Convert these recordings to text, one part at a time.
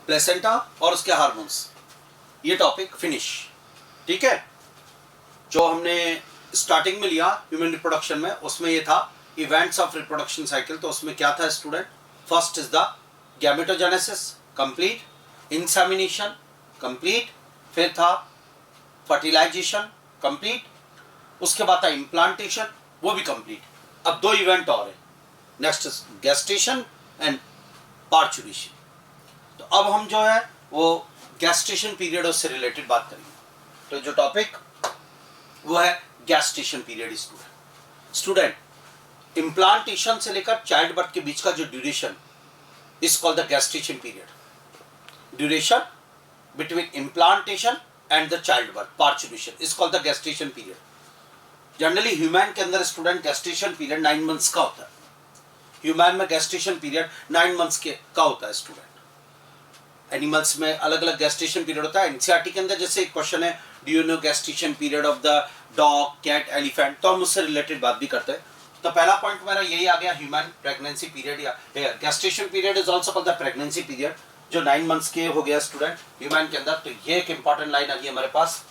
Placenta और उसके hormones, ये टॉपिक फिनिश। ठीक है, जो हमने स्टार्टिंग में लिया ह्यूमन रिप्रोडक्शन में, उसमें ये था इवेंट्स ऑफ रिप्रोडक्शन साइकिल। तो उसमें क्या था student? First is the gametogenesis complete, insemination complete, फिर था फर्टिलाइजेशन कंप्लीट, उसके बाद था इम्प्लांटेशन, वो भी कंप्लीट। अब 2 इवेंट और है, next is gestation and parturition. तो अब हम जो है वो गेस्टेशन पीरियड उससे रिलेटेड बात करेंगे। तो जो टॉपिक वो है गेस्टेशन पीरियड। स्टूडेंट इम्प्लांटेशन से लेकर चाइल्ड बर्थ के बीच का जो duration is called the gestation period. Duration between implantation and the child birth parturition is called the gestation period. Generally human के अंदर स्टूडेंट गेस्टेशन पीरियड 9 मंथ्स का होता है। ह्यूमन में गेस्टेशन पीरियड 9 मंथ्स का होता है स्टूडेंट। एनिमल्स में अलग अलग गेस्टेशन पीरियड होता है। एनसीईआरटी के अंदर जैसे एक क्वेश्चन है, do you know gestation period of the dog, cat, elephant, तो हम उससे रिलेटेड बात भी करते हैं। तो पहला पॉइंट मेरा यही आ गया, ह्यूमन प्रेगनेंसी पीरियड या gestation period is also called the pregnancy period, जो 9 मंथ्स के हो गया स्टूडेंट ह्यूमन के अंदर। तो ये एक इंपॉर्टेंट लाइन आ गई हमारे पास।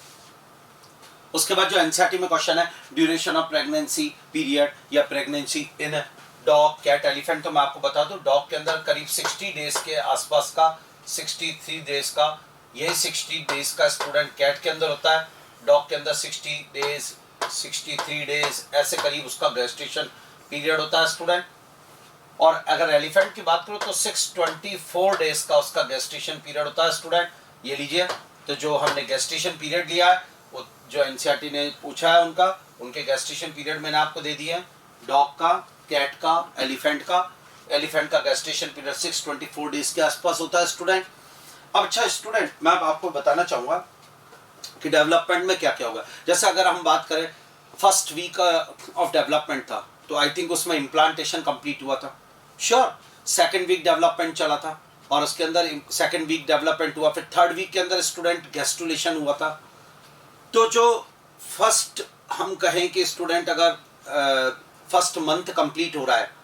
उसके बाद जो एनसीईआरटी में क्वेश्चन है, ड्यूरेशन ऑफ प्रेगनेंसी पीरियड या pregnancy in dog, cat, elephant, तो मैं आपको बता दूं डॉग के अंदर करीब 60 डेज के आसपास का, 63 डेज का, ये 60 डेज का स्टूडेंट कैट के अंदर होता है। डॉग के अंदर 60 डेज, 63 डेज ऐसे करीब उसका गेस्टेशन पीरियड होता है स्टूडेंट। और अगर एलिफेंट की बात करूं तो 624 डेज का उसका गेस्टेशन पीरियड होता है स्टूडेंट। ये लीजिए, तो जो हमने गेस्टेशन पीरियड लिया है वो जो एनसीईआरटी ने पूछा है उनके गेस्टेशन पीरियड मैंने आपको दे दिए हैं। डॉग का, कैट का, एलिफेंट का गेस्टेशन पीरियड 624 डेज के आसपास होता है स्टूडेंट। अब अच्छा स्टूडेंट, मैं आपको बताना चाहूंगा कि डेवलपमेंट में क्या क्या होगा। जैसे अगर हम बात करें फर्स्ट वीक ऑफ डेवलपमेंट था, तो आई थिंक उसमें इम्प्लांटेशन कंप्लीट हुआ था। श्योर, सेकंड वीक डेवलपमेंट चला था और उसके अंदर सेकंड वीक डेवलपमेंट हुआ, फिर थर्ड वीक के अंदर स्टूडेंट गेस्टुलेशन हुआ था। तो जो फर्स्ट हम कहें कि स्टूडेंट अगर फर्स्ट मंथ कंप्लीट हो रहा है,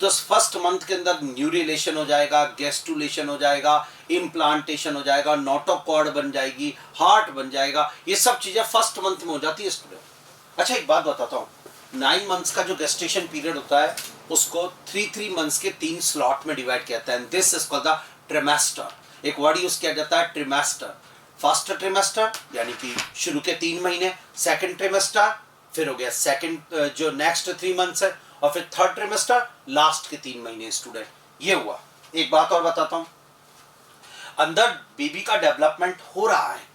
तो फर्स्ट मंथ के अंदर न्यूरिलेशन हो जाएगा, गेस्टुलेशन हो जाएगा, इम्प्लांटेशन हो जाएगा, नोटोकॉर्ड बन जाएगी, हार्ट बन जाएगा, ये सब चीजें फर्स्ट मंथ में हो जाती है स्टूडेंट। अच्छा एक बात बताता हूँ, 9 मंथ्स का जो गेस्टेशन पीरियड होता है उसको 3 मंथ्स के 3 स्लॉट में डिवाइड किया जाता है। This is called the trimester. एक वर्ड यूज किया जाता है ट्रिमेस्टर। फर्स्ट ट्रिमेस्टर यानी कि शुरू के 3 महीने, सेकंड ट्रिमेस्टर फिर हो गया सेकंड जो नेक्स्ट 3 मंथ्स है, और फिर थर्ड ट्रिमेस्टर लास्ट के 3 महीने स्टूडेंट। ये हुआ। एक बात और बताता हूं, अंदर बेबी का डेवलपमेंट हो रहा है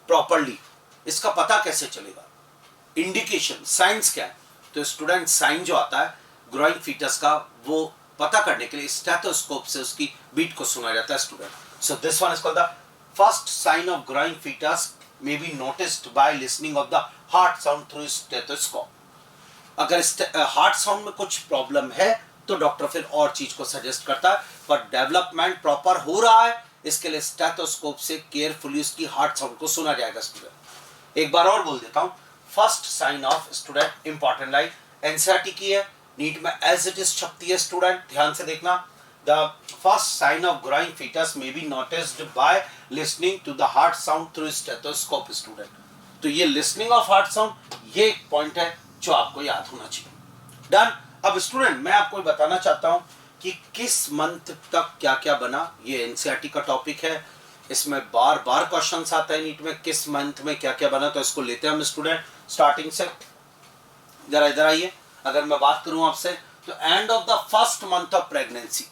प्रॉपरली, इसका पता कैसे चलेगा? इंडिकेशन, साइंस क्या है? तो स्टूडेंट साइन जो आता है ग्रोइंग फीटस का, वो पता करने के लिए स्टेथोस्कोप से उसकी बीट को सुना जाता है student. So this one is called the first sign of growing foetus may be noticed by listening of the heart sound through stethoscope। अगर हार्ट साउंड में कुछ प्रॉब्लम है तो डॉक्टर फिर और चीज को सजेस्ट करता है, पर डेवलपमेंट प्रॉपर हो रहा है इसके लिए स्टेथोस्कोप से केयरफुली उसकी हार्ट साउंड को सुना जाएगा स्टूडेंट। एक बार और बोल देता हूं, first sign of student important line NCERT की है, नीट में एज इट इज छपती है स्टूडेंट, ध्यान से देखना। The first sign of growing fetus may be noticed by listening to the heart sound through stethoscope student। तो ये listening of heart sound ये एक पॉइंट है जो आपको याद होना चाहिए। डन। अब स्टूडेंट मैं आपको बताना चाहता हूं कि किस मंथ तक क्या क्या बना। ये एनसीईआरटी का टॉपिक है, इसमें बार बार क्वेश्चन आता है नीट में, किस मंथ में क्या क्या बना। तो इसको लेते हैं हम स्टूडेंट स्टार्टिंग से। जरा इधर आइए, अगर मैं बात करूं आपसे तो end of the first month of pregnancy,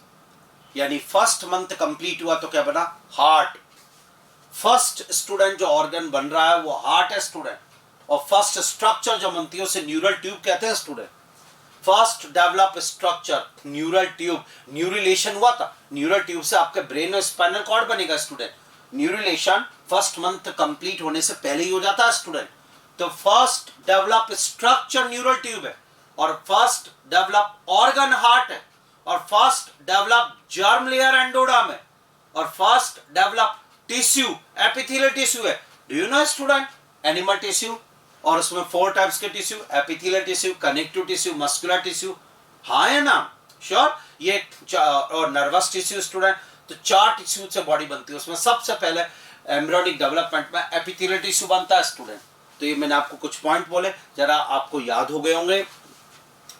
यानी फर्स्ट मंथ कंप्लीट हुआ तो क्या बना? हार्ट। फर्स्ट स्टूडेंट जो ऑर्गन बन रहा है वो हार्ट है स्टूडेंट, और फर्स्ट स्ट्रक्चर जो बनती है उसे न्यूरल ट्यूब कहते हैं student. First develop structure neural tube, neurulation हुआ था, न्यूरल ट्यूब से आपके ब्रेन और स्पाइनल कॉर्ड बनेगा student. Neurulation first month complete होने से पहले ही हो जाता है स्टूडेंट। तो first develop structure neural tube है, और फर्स्ट डेवलप ऑर्गन हार्ट है, और first develop germ layer endoderm है, और first develop tissue epithelial tissue है। Do you know student animal tissue, और उसमें 4 टाइप्स के tissue, epithelial tissue, connective tissue, muscular tissue, हाँ है ना? श्योर। ये और नर्वस टिश्यू स्टूडेंट। तो 4 टिश्यू से बॉडी बनती है। उसमें सबसे पहले एम्ब्रियोनिक डेवलपमेंट में एपिथेलियल टिश्यू बनता है स्टूडेंट। तो ये मैंने आपको कुछ पॉइंट बोले, जरा आपको याद हो गए होंगे।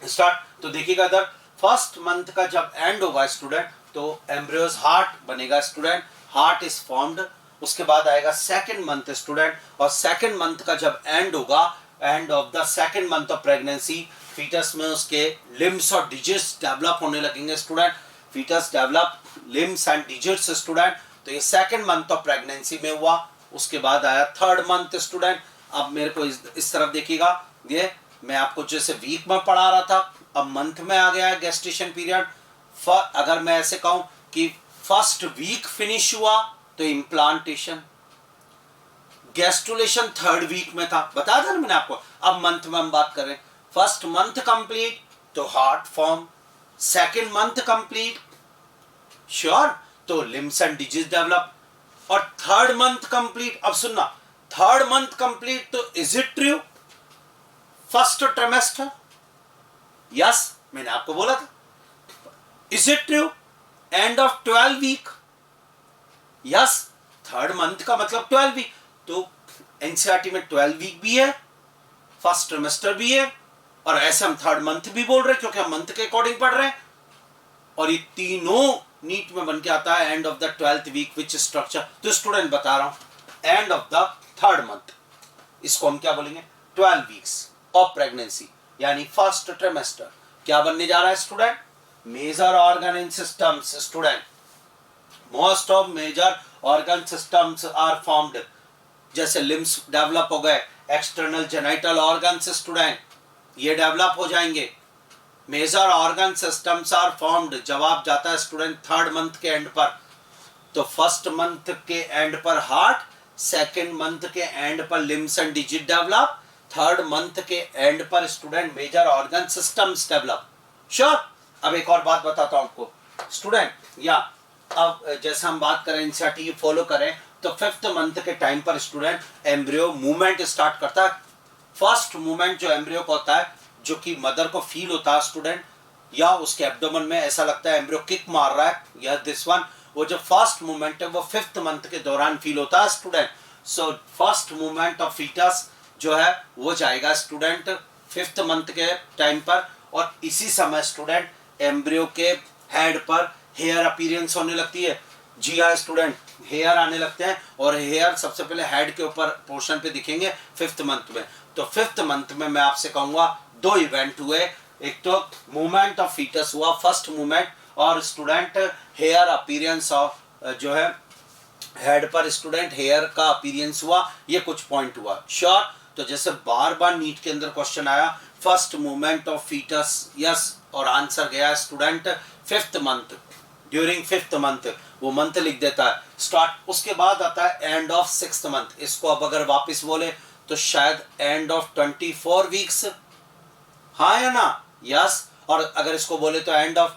स्टार्ट। तो देखिएगा इधर, फर्स्ट मंथ का जब एंड होगा स्टूडेंट तो एम्ब्रियोज हार्ट बनेगा स्टूडेंट, हार्ट इज फॉर्म्ड। उसके बाद आएगा सेकंड मंथ स्टूडेंट, और सेकंड मंथ का जब एंड होगा, end of the second month of pregnancy, foetus में उसके लिम्स और डिजिट्स डेवलप होने लगेंगे student. Foetus develop limbs and digits student. तो ये सेकंड मंथ ऑफ प्रेगनेंसी में हुआ। उसके बाद आया थर्ड मंथ स्टूडेंट। अब मेरे को इस तरफ देखिएगा, ये मैं आपको जैसे वीक में पढ़ा रहा था, अब मंथ में आ गया है गेस्टेशन पीरियड। अगर मैं ऐसे कहूं कि फर्स्ट वीक फिनिश हुआ तो इम्प्लांटेशन, गेस्टुलेशन थर्ड वीक में था, बताया था ना मैंने आपको। अब मंथ में हम बात करें, फर्स्ट मंथ कंप्लीट तो heart form, second month complete sure तो लिम्स एंड डिजीज डेवलप, और थर्ड मंथ कंप्लीट। अब सुनना, थर्ड मंथ कंप्लीट तो is it true first trimester? Yes, मैंने आपको बोला था। Is it true end of 12 week? Yes, third month का मतलब 12 वीक। तो एनसीईआरटी में 12 वीक भी है, फर्स्ट ट्रिमेस्टर भी है, और ऐसे हम थर्ड मंथ भी बोल रहे हैं क्योंकि हम मंथ के अकॉर्डिंग पढ़ रहे हैं। और ये तीनों नीट में बन के आता है end of the 12th week which structure. तो स्टूडेंट बता रहा हूं, end of the third month, इसको हम क्या बोलेंगे? 12 वीक्स ऑफ प्रेगनेंसी, यानी फर्स्ट ट्रिमेस्टर। क्या बनने जा रहा है student? Major organ in systems student. Most of major organ systems are formed. जैसे लिम्स डेवलप हो गए, एक्सटर्नल जेनिटल ऑर्गन्स स्टूडेंट ये डेवलप हो जाएंगे। Major organ systems are formed. जवाब जाता है स्टूडेंट थर्ड मंथ के एंड पर। तो फर्स्ट मंथ के एंड पर हार्ट, सेकेंड मंथ के एंड पर limbs and digit develop, third month के एंड पर student major organ systems develop. Sure. अब एक और बात बताता हूं आपको स्टूडेंट, या अब जैसे हम बात करें एनसीईआरटी फॉलो करें तो फिफ्थ मंथ के टाइम पर स्टूडेंट एम्ब्रियो मूवमेंट स्टार्ट करता है। फर्स्ट मूवमेंट जो एम्ब्रियो को होता है, जो कि मदर को फील होता है स्टूडेंट, या उसके एब्डोमेन में ऐसा लगता है एम्ब्रियो किक मार रहा है, या दिस वन, वो जो फर्स्ट मूवमेंट है वो फिफ्थ मंथ के दौरान फील होता है student. So first movement of foetus जो है वो जाएगा स्टूडेंट फिफ्थ मंथ के टाइम पर, और इसी समय स्टूडेंट एम्ब्रियो के हेड पर हेयर अपीयरेंस होने लगती है। जी हाँ स्टूडेंट, हेयर आने लगते हैं, और हेयर सबसे पहले हेड के ऊपर पोर्शन पे दिखेंगे फिफ्थ मंथ में। तो फिफ्थ मंथ में मैं आपसे कहूंगा दो इवेंट हुए, एक तो मूवमेंट ऑफ फीटस हुआ फर्स्ट मूवमेंट, और स्टूडेंट हेयर अपीयरेंस ऑफ जो है हेड पर स्टूडेंट हेयर का अपीयरेंस हुआ। ये कुछ पॉइंट हुआ श्योर। तो जैसे बार बार नीट के अंदर क्वेश्चन आया first movement of foetus, yes, और आंसर गया student fifth month, during fifth month, वो मंथ लिख देता है स्टार्ट। उसके बाद आता है एंड ऑफ सिक्स्थ मंथ। इसको अब अगर वापस बोले तो शायद एंड ऑफ 24 वीक्स, हाँ या ना? यस। और अगर इसको बोले तो end of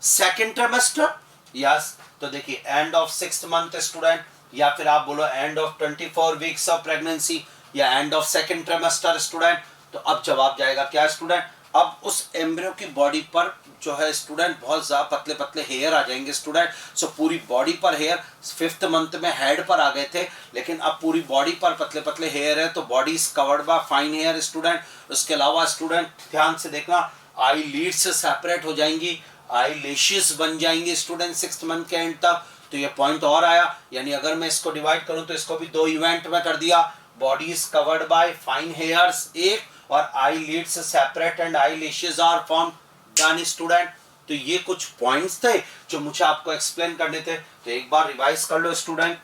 second trimester, yes. तो देखिए end of sixth month student, या फिर आप बोलो end of 24 weeks of pregnancy, या end of second trimester student. तो अब जवाब जाएगा क्या स्टूडेंट? अब उस एम्ब्रियो की बॉडी पर जो है स्टूडेंट बहुत ज्यादा पतले पतले हेयर आ जाएंगे स्टूडेंट। सो पूरी बॉडी पर हेयर, फिफ्थ मंथ में हेड पर आ गए थे, लेकिन अब पूरी बॉडी पर पतले पतले हेयर है, तो body is covered by fine here student. उसके अलावा स्टूडेंट ध्यान से देखना, आई लीड्स सेपरेट हो जाएंगी, आई लेशियस बन जाएंगे स्टूडेंट सिक्स्थ मंथ के एंड तक। तो ये पॉइंट और आया, यानी अगर मैं इसको डिवाइड करूं तो इसको भी दो इवेंट में कर दिया, body is covered by fine hairs एक, और eyelids separate and eyelashes are form done student. तो ये कुछ पॉइंट्स थे जो मुझे आपको एक्सप्लेन करने थे, तो एक बार रिवाइज कर लो स्टूडेंट।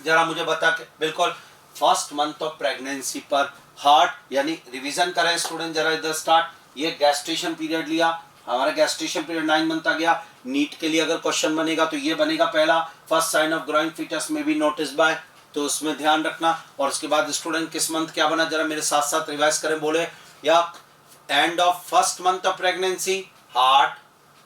जरा मुझे बता के बिल्कुल फर्स्ट मंथ ऑफ प्रेगनेंसी पर हार्ट, यानी रिवीजन करें स्टूडेंट जरा इधर स्टार्ट। ये गैस्ट्रेशन पीरियड लिया, हमारा गैस्ट्रेशन पीरियड 9 मंथ आ गया। नीट के लिए अगर क्वेश्चन बनेगा तो ये बनेगा पहला, first sign of growing foetus may be notice by, तो उसमें ध्यान रखना। और उसके बाद स्टूडेंट किस मंथ क्या बना, जरा मेरे साथ साथ रिवाइज करें, बोले या end of first month of pregnancy heart,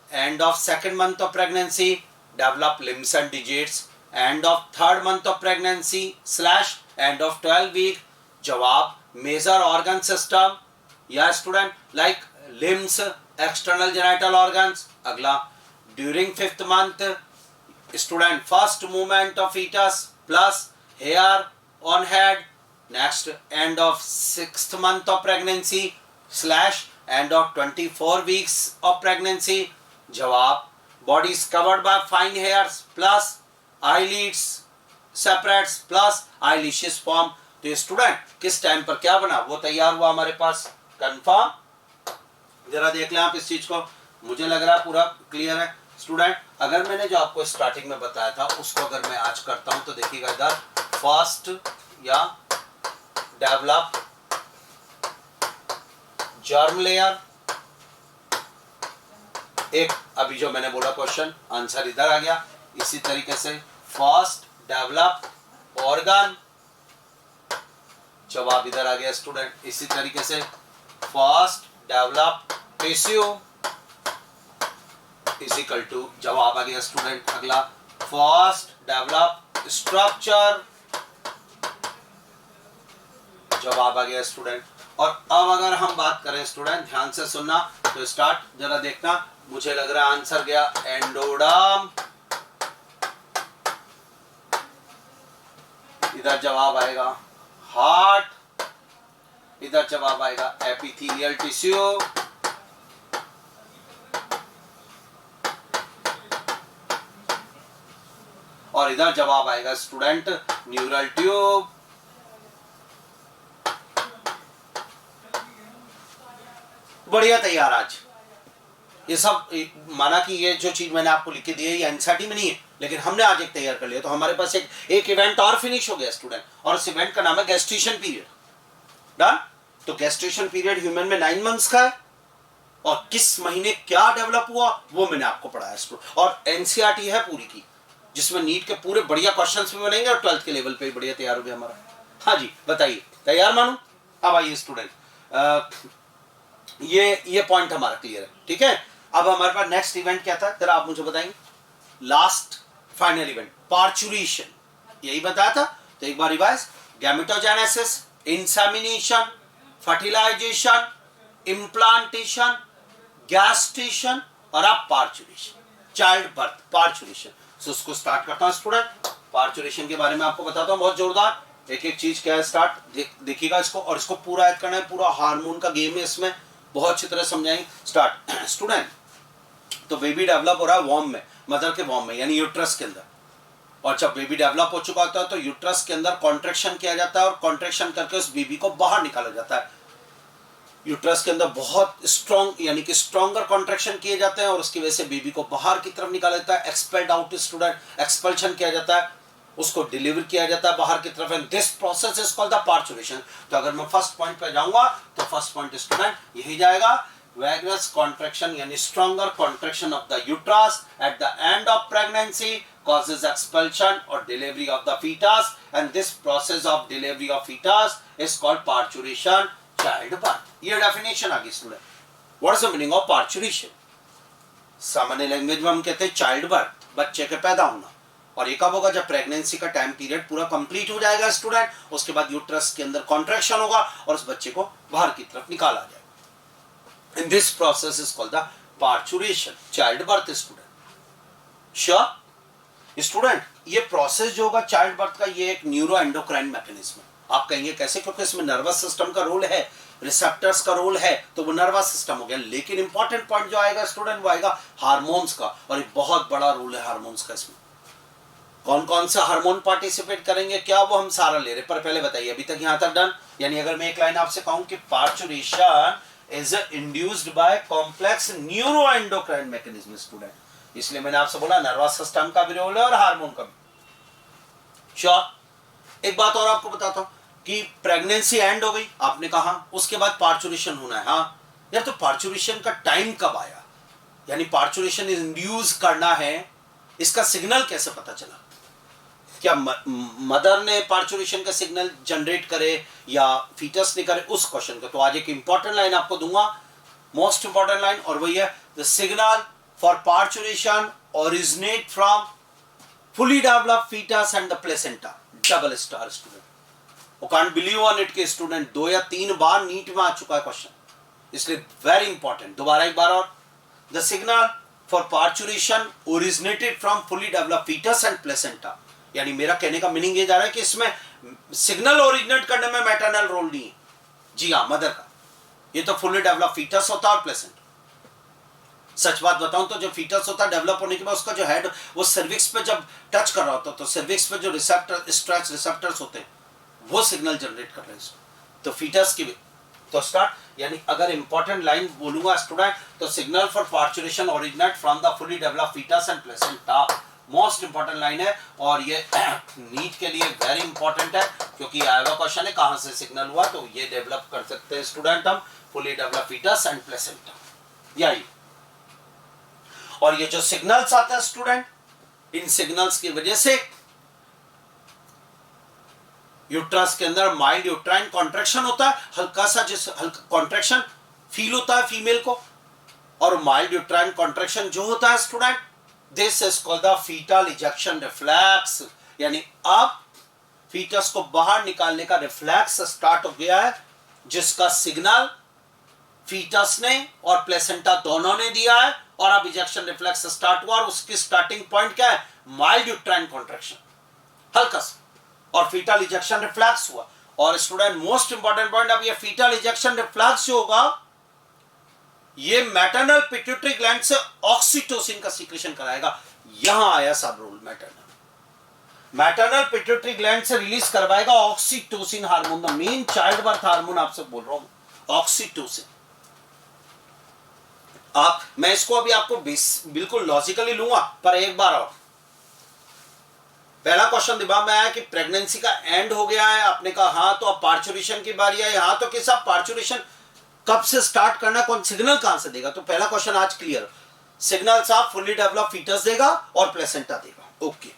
end of second month of pregnancy develop limbs and digits, end of third month of pregnancy slash end of 12 week. जवाब मेजर ऑर्गन सिस्टम, या student like limbs, external genital organs. अगला during fifth month student first movement of fetus plus hair on head, next end of 6th month of pregnancy / end of 24 weeks of pregnancy. जवाब body is covered by fine hairs plus eyelids separates plus eyelases form. तो student किस time पर क्या बना वो तैयार हुआ हमारे पास, कंफर्म। जरा देख लें आप इस चीज को, मुझे लग रहा है पूरा क्लियर है स्टूडेंट। अगर मैंने जो आपको स्टार्टिंग में बताया था उसको अगर मैं आज करता हूं तो देखिएगा इधर फर्स्ट या डेवलप जर्म लेयर, एक अभी जो मैंने बोला क्वेश्चन आंसर इधर आ गया। इसी तरीके से फर्स्ट डेवलप ऑर्गन, जवाब इधर आ गया स्टूडेंट। इसी तरीके से first develop tissue is equal to, जवाब आ गया स्टूडेंट अगला फर्स्ट डेवलप स्ट्रक्चर, जवाब आ गया स्टूडेंट। और अब अगर हम बात करें स्टूडेंट ध्यान से सुनना, तो स्टार्ट जरा देखना, मुझे लग रहा है आंसर गया एंडोडर्म, इधर जवाब आएगा हार्ट, इधर जवाब आएगा एपिथेलियल टिश्यू, और इधर जवाब आएगा स्टूडेंट न्यूरल ट्यूब। बढ़िया तैयार आज ये सब, माना कि ये जो चीज मैंने आपको लिख के दी है ये एनसीईआरटी में नहीं है, लेकिन हमने आज एक तैयार कर लिया, तो हमारे पास एक इवेंट और फिनिश हो गया स्टूडेंट, और इस इवेंट का नाम है गेस्टेशन पीरियड। डन। तो गेस्टेशन पीरियड ह्यूमन में 9 मंथ्स का है, और किस महीने क्या डेवलप हुआ वो मैंने आपको पढ़ाया स्टूडेंट, और एनसीईआरटी है पूरी की, जिसमें नीट के पूरे बढ़िया क्वेश्चंस भी बनेंगे और 12th के लेवल पे बढ़िया तैयार हो गया हमारा। हाँ जी बताइए, तैयार मानो? अब आइए स्टूडेंट, ये पॉइंट हमारा क्लियर है, ठीक है। अब हमारे पास नेक्स्ट इवेंट क्या था जरा आप मुझे बताएंगे, लास्ट फाइनल इवेंट पार्चुरेशन, यही बताया था। तो एक बार revise, gametogenesis, insemination, fertilization, implantation, gestation और अब parturition, childbirth, parturition. So उसको स्टार्ट करता हूं स्टूडेंट, पार्चुरेशन के बारे में आपको बताता हूं बहुत जोरदार, एक एक चीज क्या है स्टार्ट देखिएगा इसको, और इसको पूरा याद करना है, पूरा हार्मोन का गेम है इसमें, बहुत अच्छी तरह समझाएंगे। स्टार्ट स्टूडेंट, तो बेबी डेवलप हो रहा है वॉर्म में, मदर के वॉर्म में यानी यूट्रस के अंदर, और जब बेबी डेवलप हो चुका होता है तो यूट्रस के अंदर कॉन्ट्रैक्शन किया जाता है और कॉन्ट्रैक्शन करके उस बेबी को बाहर निकाला जाता है। यूट्रस के अंदर बहुत स्ट्रॉन्ग यानी कि स्ट्रॉन्गर कॉन्ट्रैक्शन किए जाते हैं और उसकी वजह से बेबी को बाहर की तरफ निकाला जाता है, एक्सपेल्ड आउट स्टूडेंट, एक्सपल्शन किया जाता है, उसको डिलीवर किया जाता है बाहर की तरफ, and this process is called the parturition. तो अगर मैं फर्स्ट पॉइंट पे जाऊंगा तो फर्स्ट पॉइंट स्टूडेंट यही जाएगा, वैगरस कॉन्ट्रैक्शन यानी stronger contraction of the uterus at the end of pregnancy causes expulsion or delivery of the fetus, and this process of delivery of fetus is called parturition, childbirth. ये definition आ गई student. What is the meaning of parturition? सामान्य language में हम कहते हैं child birth, बच्चे के पैदा होना, और ये कब होगा जब प्रेगनेंसी का टाइम पीरियड पूरा कंप्लीट हो जाएगा स्टूडेंट, उसके बाद यूट्रस के अंदर कॉन्ट्रैक्शन होगा और उस बच्चे को बाहर की तरफ निकाला जाएगा। In this process is called the parturition, child birth student. Sure student, ये प्रोसेस जो होगा चाइल्ड बर्थ का, ये एक न्यूरो एंडोक्राइन मैकेनिज्म है। आप कहेंगे कैसे? क्योंकि इसमें नर्वस सिस्टम का रोल है, रिसेप्टर्स का रोल है, तो वो नर्वस सिस्टम हो गया। लेकिन इंपॉर्टेंट पॉइंट जो आएगा स्टूडेंट वो आएगा हार्मोन्स का, और एक बहुत बड़ा रोल है हार्मोन्स का इसमें। कौन कौन सा हार्मोन पार्टिसिपेट करेंगे क्या वो हम सारा ले रहे, पर पहले बताइए अभी तक यहां तक डन? यानी अगर मैं एक लाइन आपसे कहूं कि parturition is induced by complex neuro endocrine mechanism student, इसलिए मैंने आपसे बोला नर्वस सिस्टम का भी रोल है और हार्मोन का भी। श्योर। एक बात और आपको बताता हूं कि प्रेगनेंसी एंड हो गई आपने कहा, उसके बाद पार्चुरेशन होना है। हाँ यार, तो पार्चुरेशन का टाइम कब आया, यानी पार्चुरेशन इंड्यूस करना है, इसका सिग्नल कैसे पता चला? क्या मदर ने पार्चुरेशन का सिग्नल जनरेट करे या फीटस ने करे, उस क्वेश्चन का। तो आज एक इंपॉर्टेंट लाइन आपको दूंगा, मोस्ट इंपॉर्टेंट लाइन, और वही है the signal for partition originate from fully developed fetus and the placenta, double star student। वो can't believe on it के स्टूडेंट 2 या 3 बार नीट में आ चुका है क्वेश्चन, इसलिए वेरी इंपॉर्टेंट। दोबारा एक बार और, the signal for parturition originated from fully developed fetus and placenta. यानी मेरा कहने का मीनिंग ये जा रहा है कि इसमें सिग्नल ओरिजिनेट करने में मैटरनल रोल नहीं है, जी हाँ मदर का। ये तो फुली डेवलप फीटस होता है और प्लेसेंटा। सच बात बताऊं तो जो फीटस होता है डेवलप होने के बाद उसका जो हेड वो सर्विक्स पे जब टच कर रहा होता है तो सर्विक्स पे जो रिसेप्टर स्ट्रेच रिसेप्टर्स होते हैं वो सिग्नल जनरेट कर रहे हैं। तो फीटस की तो स्टार्ट, यानी अगर इंपॉर्टेंट लाइन बोलूंगा स्टूडेंट तो signal for parturition originate from the fully develop foetus and placenta, most important line है। और ये नीट के लिए वेरी इंपॉर्टेंट है क्योंकि आएगा क्वेश्चन है कहां से सिग्नल हुआ, तो ये डेवलप कर सकते हैं स्टूडेंट हम fully develop foetus and placenta, यही। और ये जो सिग्नल्स आते हैं स्टूडेंट, इन सिग्नल्स की वजह से यूट्रस के अंदर माइल्ड यूट्राइन कॉन्ट्रैक्शन होता है, हल्का सा जिस हल्का कॉन्ट्रैक्शन फील होता है फीमेल को। और माइल्ड यूट्राइन कॉन्ट्रैक्शन जो होता है student, this is called the foetal ejection reflex, यानी अब फीटस को बाहर निकालने का रिफ्लेक्स स्टार्ट हो गया है, जिसका सिग्नल फीटस ने और प्लेसेंटा दोनों ने दिया है। और अब इजेक्शन रिफ्लेक्स स्टार्ट हुआ और उसकी स्टार्टिंग पॉइंट क्या है, माइल्ड यूट्राइन कॉन्ट्रैक्शन, हल्का सा, और फीटल इजेक्शन रिफ्लेक्स हुआ। और स्टूडेंट मोस्ट इंपॉर्टेंट पॉइंट, अब ये फीटल इजेक्शन रिफ्लेक्स जो होगा ये मैटरनल पिट्यूटरी ग्लैंड से ऑक्सीटोसिन का सीक्रेशन कराएगा। यहां आया सब रूल, मैटरनल पिट्यूटरी ग्लैंड से रिलीज करवाएगा oxytocin hormone, the main childbirth hormone आपसे बोल रहा हूं, ऑक्सीटोसिन। आप मैं इसको अभी आपको बिल्कुल लॉजिकली लूंगा, पर एक बार और पहला क्वेश्चन दिमाग में आया कि प्रेगनेंसी का एंड हो गया है, आपने कहा हाँ, तो अब पार्चुरेशन की बारी है। हाँ, तो किस पार्चुरेशन कब से स्टार्ट करना, कौन सिग्नल कहां से देगा? तो पहला क्वेश्चन आज क्लियर, सिग्नल साहब फुली डेवलप फीटस देगा और प्लेसेंटा देगा। ओके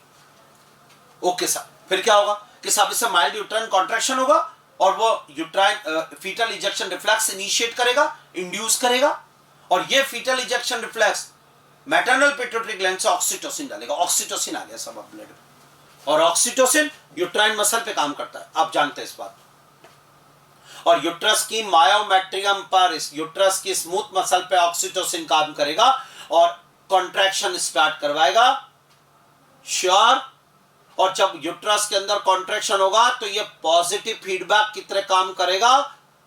ओके साहब, फिर क्या होगा कि साहब इससे माइल्ड यूट्राइन कॉन्ट्रैक्शन होगा और वो uterine foetal ejection reflex initiate करेगा, इंड्यूस करेगा, और ये foetal ejection reflex maternal pituitary gland से ऑक्सीटोसिन डालेगा। ऑक्सीटोसिन आ गया सब अब ब्लड में, और ऑक्सीटोसिन यूट्राइन मसल पे काम करता है, आप जानते हैं इस बात। और यूट्रस की मायोमेट्रियम पर, इस यूट्रस की स्मूथ मसल पे ऑक्सीटोसिन काम करेगा और कॉन्ट्रैक्शन स्टार्ट करवाएगा, श्योर। और जब यूट्रस के अंदर कॉन्ट्रैक्शन होगा तो ये पॉजिटिव फीडबैक की तरह काम करेगा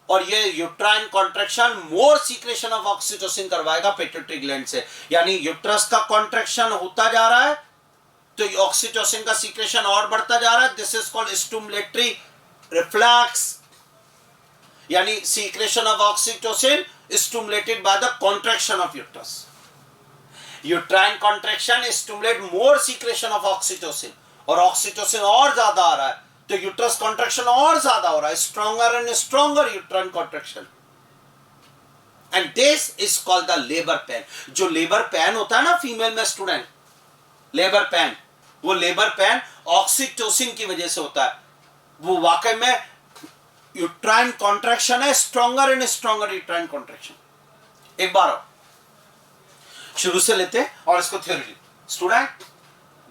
और ये uterine contraction more secretion of oxytocin करवाएगा पिट्यूटरी ग्लैंड से। यानी यूट्रस का कॉन्ट्रैक्शन होता जा रहा है तो ऑक्सीटोसिन का सीक्रेशन और बढ़ता जा रहा है। This is called stimulatory reflex, यानी secretion of oxytocin stimulated by the contraction of uterus. Uterine contraction stimulate more secretion of oxytocin, और ऑक्सीटोसिन और ज्यादा आ रहा है तो यूट्रस कॉन्ट्रैक्शन और ज्यादा हो रहा है, stronger and stronger uterine contraction, and this is called the labour pain. जो लेबर पेन होता है ना फीमेल में स्टूडेंट, लेबर पेन, वो लेबर पेन ऑक्सीटोसिन की वजह से होता है। वो वाकई में यूट्राइन कॉन्ट्रैक्शन है, stronger and stronger uterine contraction. एक बार शुरू से लेते हैं और इसको theory. Student,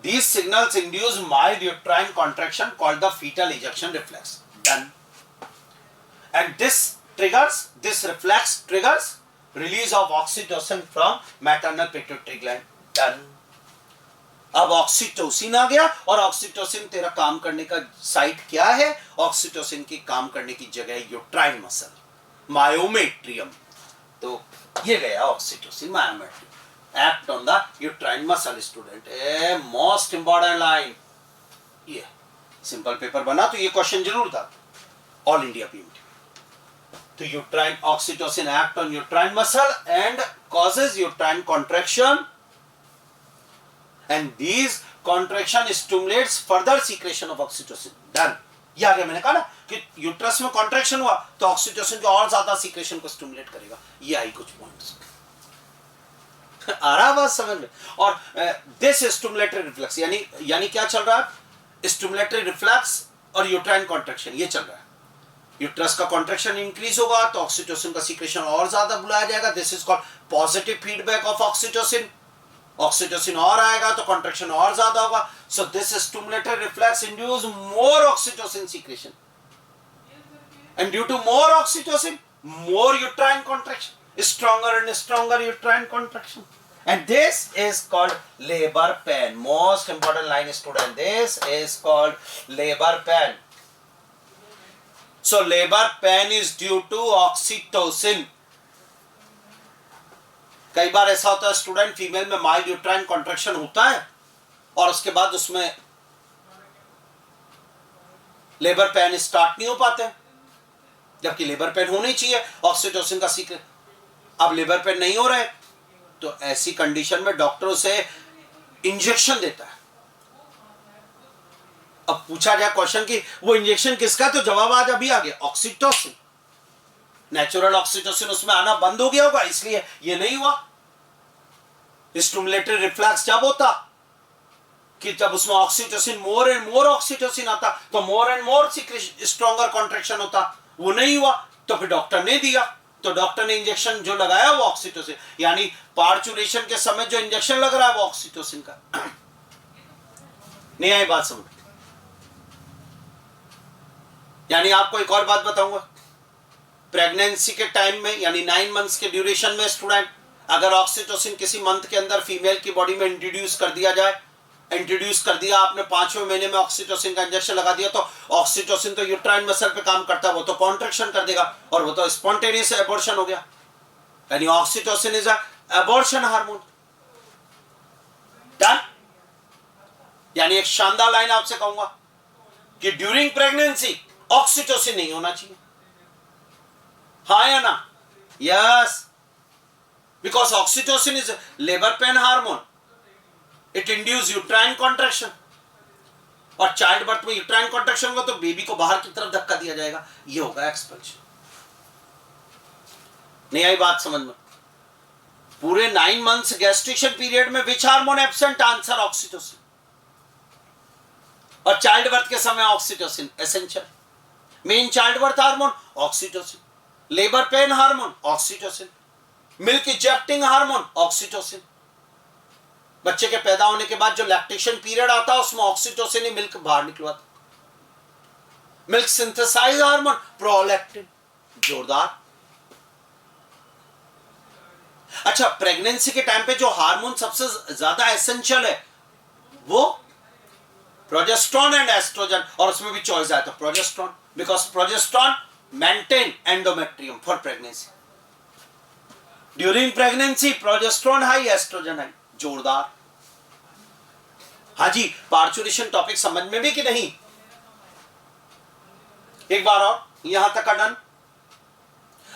these signals induce mild uterine contraction called the fetal ejection reflex. Done. And this reflex triggers release of oxytocin from maternal pituitary gland. Done. अब oxytocin आ गया, और ऑक्सीटोसिन तेरा काम करने का साइट क्या है? ऑक्सीटोसिन की काम करने की जगह यूट्राइन मसल, मायोमेट्रियम। तो ये गया oxytocin, myometrium act on the uterine muscle. Student, a most important line, ये सिंपल पेपर बना तो ये क्वेश्चन जरूर था ऑल इंडिया पीएमटी। तो uterine oxytocin act on uterine muscle and causes uterine contraction, and these contraction stimulates further secretion of oxytocin. Done. ये आगे मैंने कहा ना कि यूट्रस में कॉन्ट्रैक्शन हुआ तो ऑक्सीटोसिन को और ज्यादा सीक्रेशन को स्टिमुलेट करेगा। ये आई कुछ पॉइंट्स आ रहा बात समझ में। और दिस स्टिमुलेटरी रिफ्लेक्स, यानी क्या चल रहा है? स्टिमुलेटरी रिफ्लेक्स और यूट्राइन कॉन्ट्रैक्शन ये चल रहा है। यूट्रस का कॉन्ट्रैक्शन इंक्रीज होगा तो ऑक्सीटोसिन का सीक्रेशन और ज्यादा बुलाया जाएगा। This is called positive feedback of oxytocin. Oxytocin और आएगा तो कॉन्ट्रैक्शन और ज्यादा होगा। So this stimulatory reflex induce more oxytocin secretion, and due to more oxytocin more uterine contraction, stronger and stronger uterine contraction. And this is called labor pain. Most important line, student. This is called labor pain. So labor pain is due to oxytocin. कई बार ऐसा होता है student, female में mild uterine contraction होता है और उसके बाद उसमें लेबर पेन स्टार्ट नहीं हो पाते, जबकि लेबर पेन होनी चाहिए ऑक्सीटोसिन का सीक्रेट। अब लेबर पेन नहीं हो रहा है तो ऐसी कंडीशन में डॉक्टर उसे इंजेक्शन देता है। अब पूछा जाए क्वेश्चन कि वो इंजेक्शन किसका, तो जवाब आज अभी आ गया, ऑक्सीटोसिन। नेचुरल ऑक्सीटोसिन उसमें आना बंद हो गया होगा, इसलिए ये नहीं हुआ। स्टिमुलेटरी रिफ्लेक्स जब होता कि जब उसमें oxytocin more and more oxytocin आता तो more and more stronger contraction होता, वो नहीं हुआ तो फिर डॉक्टर ने दिया, तो डॉक्टर ने इंजेक्शन जो लगाया वो ऑक्सीटोसिन, यानी पार्चुरेशन के समय जो इंजेक्शन लग रहा है वो ऑक्सीटोसिन का। नहीं आई बात समझ? यानी आपको एक और बात बताऊंगा, प्रेगनेंसी के टाइम में यानी 9 मंथ्स के ड्यूरेशन में स्टूडेंट अगर ऑक्सीटोसिन किसी मंथ के अंदर फीमेल की बॉडी में इंट्रोड्यूस कर दिया जाए, इंट्रोड्यूस कर दिया आपने, 5वें महीने में ऑक्सीटोसिन का इंजेक्शन लगा दिया, तो ऑक्सीटोसिन तो यूट्राइन मसल पे काम करता है, वो तो कॉन्ट्रैक्शन कर देगा और वो तो स्पॉन्टेनियस एबॉर्शन हो गया। यानी oxytocin is abortion hormone. Done? यानी एक शानदार लाइन आपसे कहूंगा कि ड्यूरिंग प्रेगनेंसी ऑक्सीटोसिन नहीं होना चाहिए, हाँ या ना? Yes, because oxytocin is labour pain hormone, it induce uterine contraction, और चाइल्ड बर्थ में यूट्राइन कॉन्ट्रैक्शन होगा तो बेबी को बाहर की तरफ धक्का दिया जाएगा, ये होगा एक्सपल्शन। नहीं आई बात समझ में? पूरे 9 मंथ्स गैस्ट्रेशन पीरियड में which hormone absent? Answer oxytocin. और चाइल्ड बर्थ के समय oxytocin essential. Main childbirth hormone oxytocin, labour pain hormone oxytocin, milk ejecting hormone oxytocin. बच्चे के पैदा होने के बाद जो लैक्टेशन पीरियड आता है उसमें ऑक्सीटोसिन ही मिल्क बाहर निकलवाता। Milk synthesize hormone prolactin. जोरदार। अच्छा, प्रेगनेंसी के टाइम पे जो हार्मोन सबसे ज्यादा एसेंशियल है वो प्रोजेस्टेरोन एंड एस्ट्रोजन, और उसमें भी चॉइस आया था progesterone, because progesterone maintain endometrium for pregnancy. During pregnancy progesterone high, oestrogen high. जोरदार। हाँ जी, पार्चुरेशन टॉपिक समझ में भी कि नहीं? एक बार और, यहां तक का डन।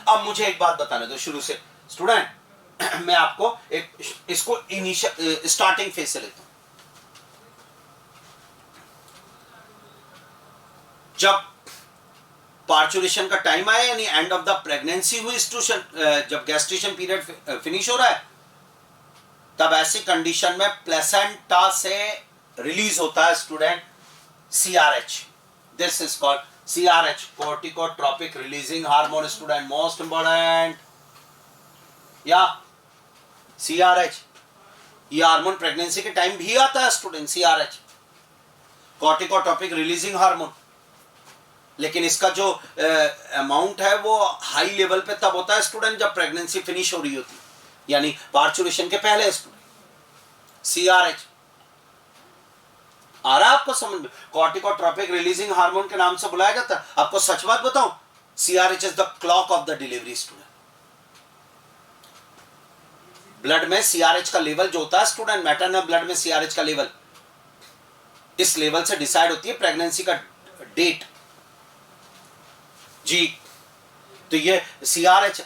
अब मुझे एक बात बताने दो शुरू से स्टूडेंट, मैं आपको एक इसको इनिशियल स्टार्टिंग फेज से लेता हूं। जब पार्चुरेशन का टाइम आया यानी एंड ऑफ द प्रेगनेंसी हुई, जब गैस्ट्रेशन पीरियड फिनिश हो रहा है, तब ऐसी कंडीशन में प्लेसेंटा से रिलीज होता है student CRH। This is called CRH, corticotropic releasing hormone student, most important. या CRH, ये हार्मोन प्रेगनेंसी के टाइम भी आता है student, CRH, corticotropic releasing hormone. लेकिन इसका जो अमाउंट है वो हाई लेवल पे तब होता है स्टूडेंट जब प्रेगनेंसी फिनिश हो रही होती, यानी पार्चुरेशन के पहले स्टूडेंट। CRH आ रहा है आपको समझ में? कॉर्टिकोट्रोपिक रिलीजिंग हार्मोन के नाम से बुलाया जाता है। आपको सच बात बताऊं, CRH is the clock of the delivery student. Blood में CRH का लेवल जो होता है स्टूडेंट, मैटरनल ब्लड में CRH का लेवल, इस लेवल से डिसाइड होती है प्रेगनेंसी का डेट जी। तो ये CRH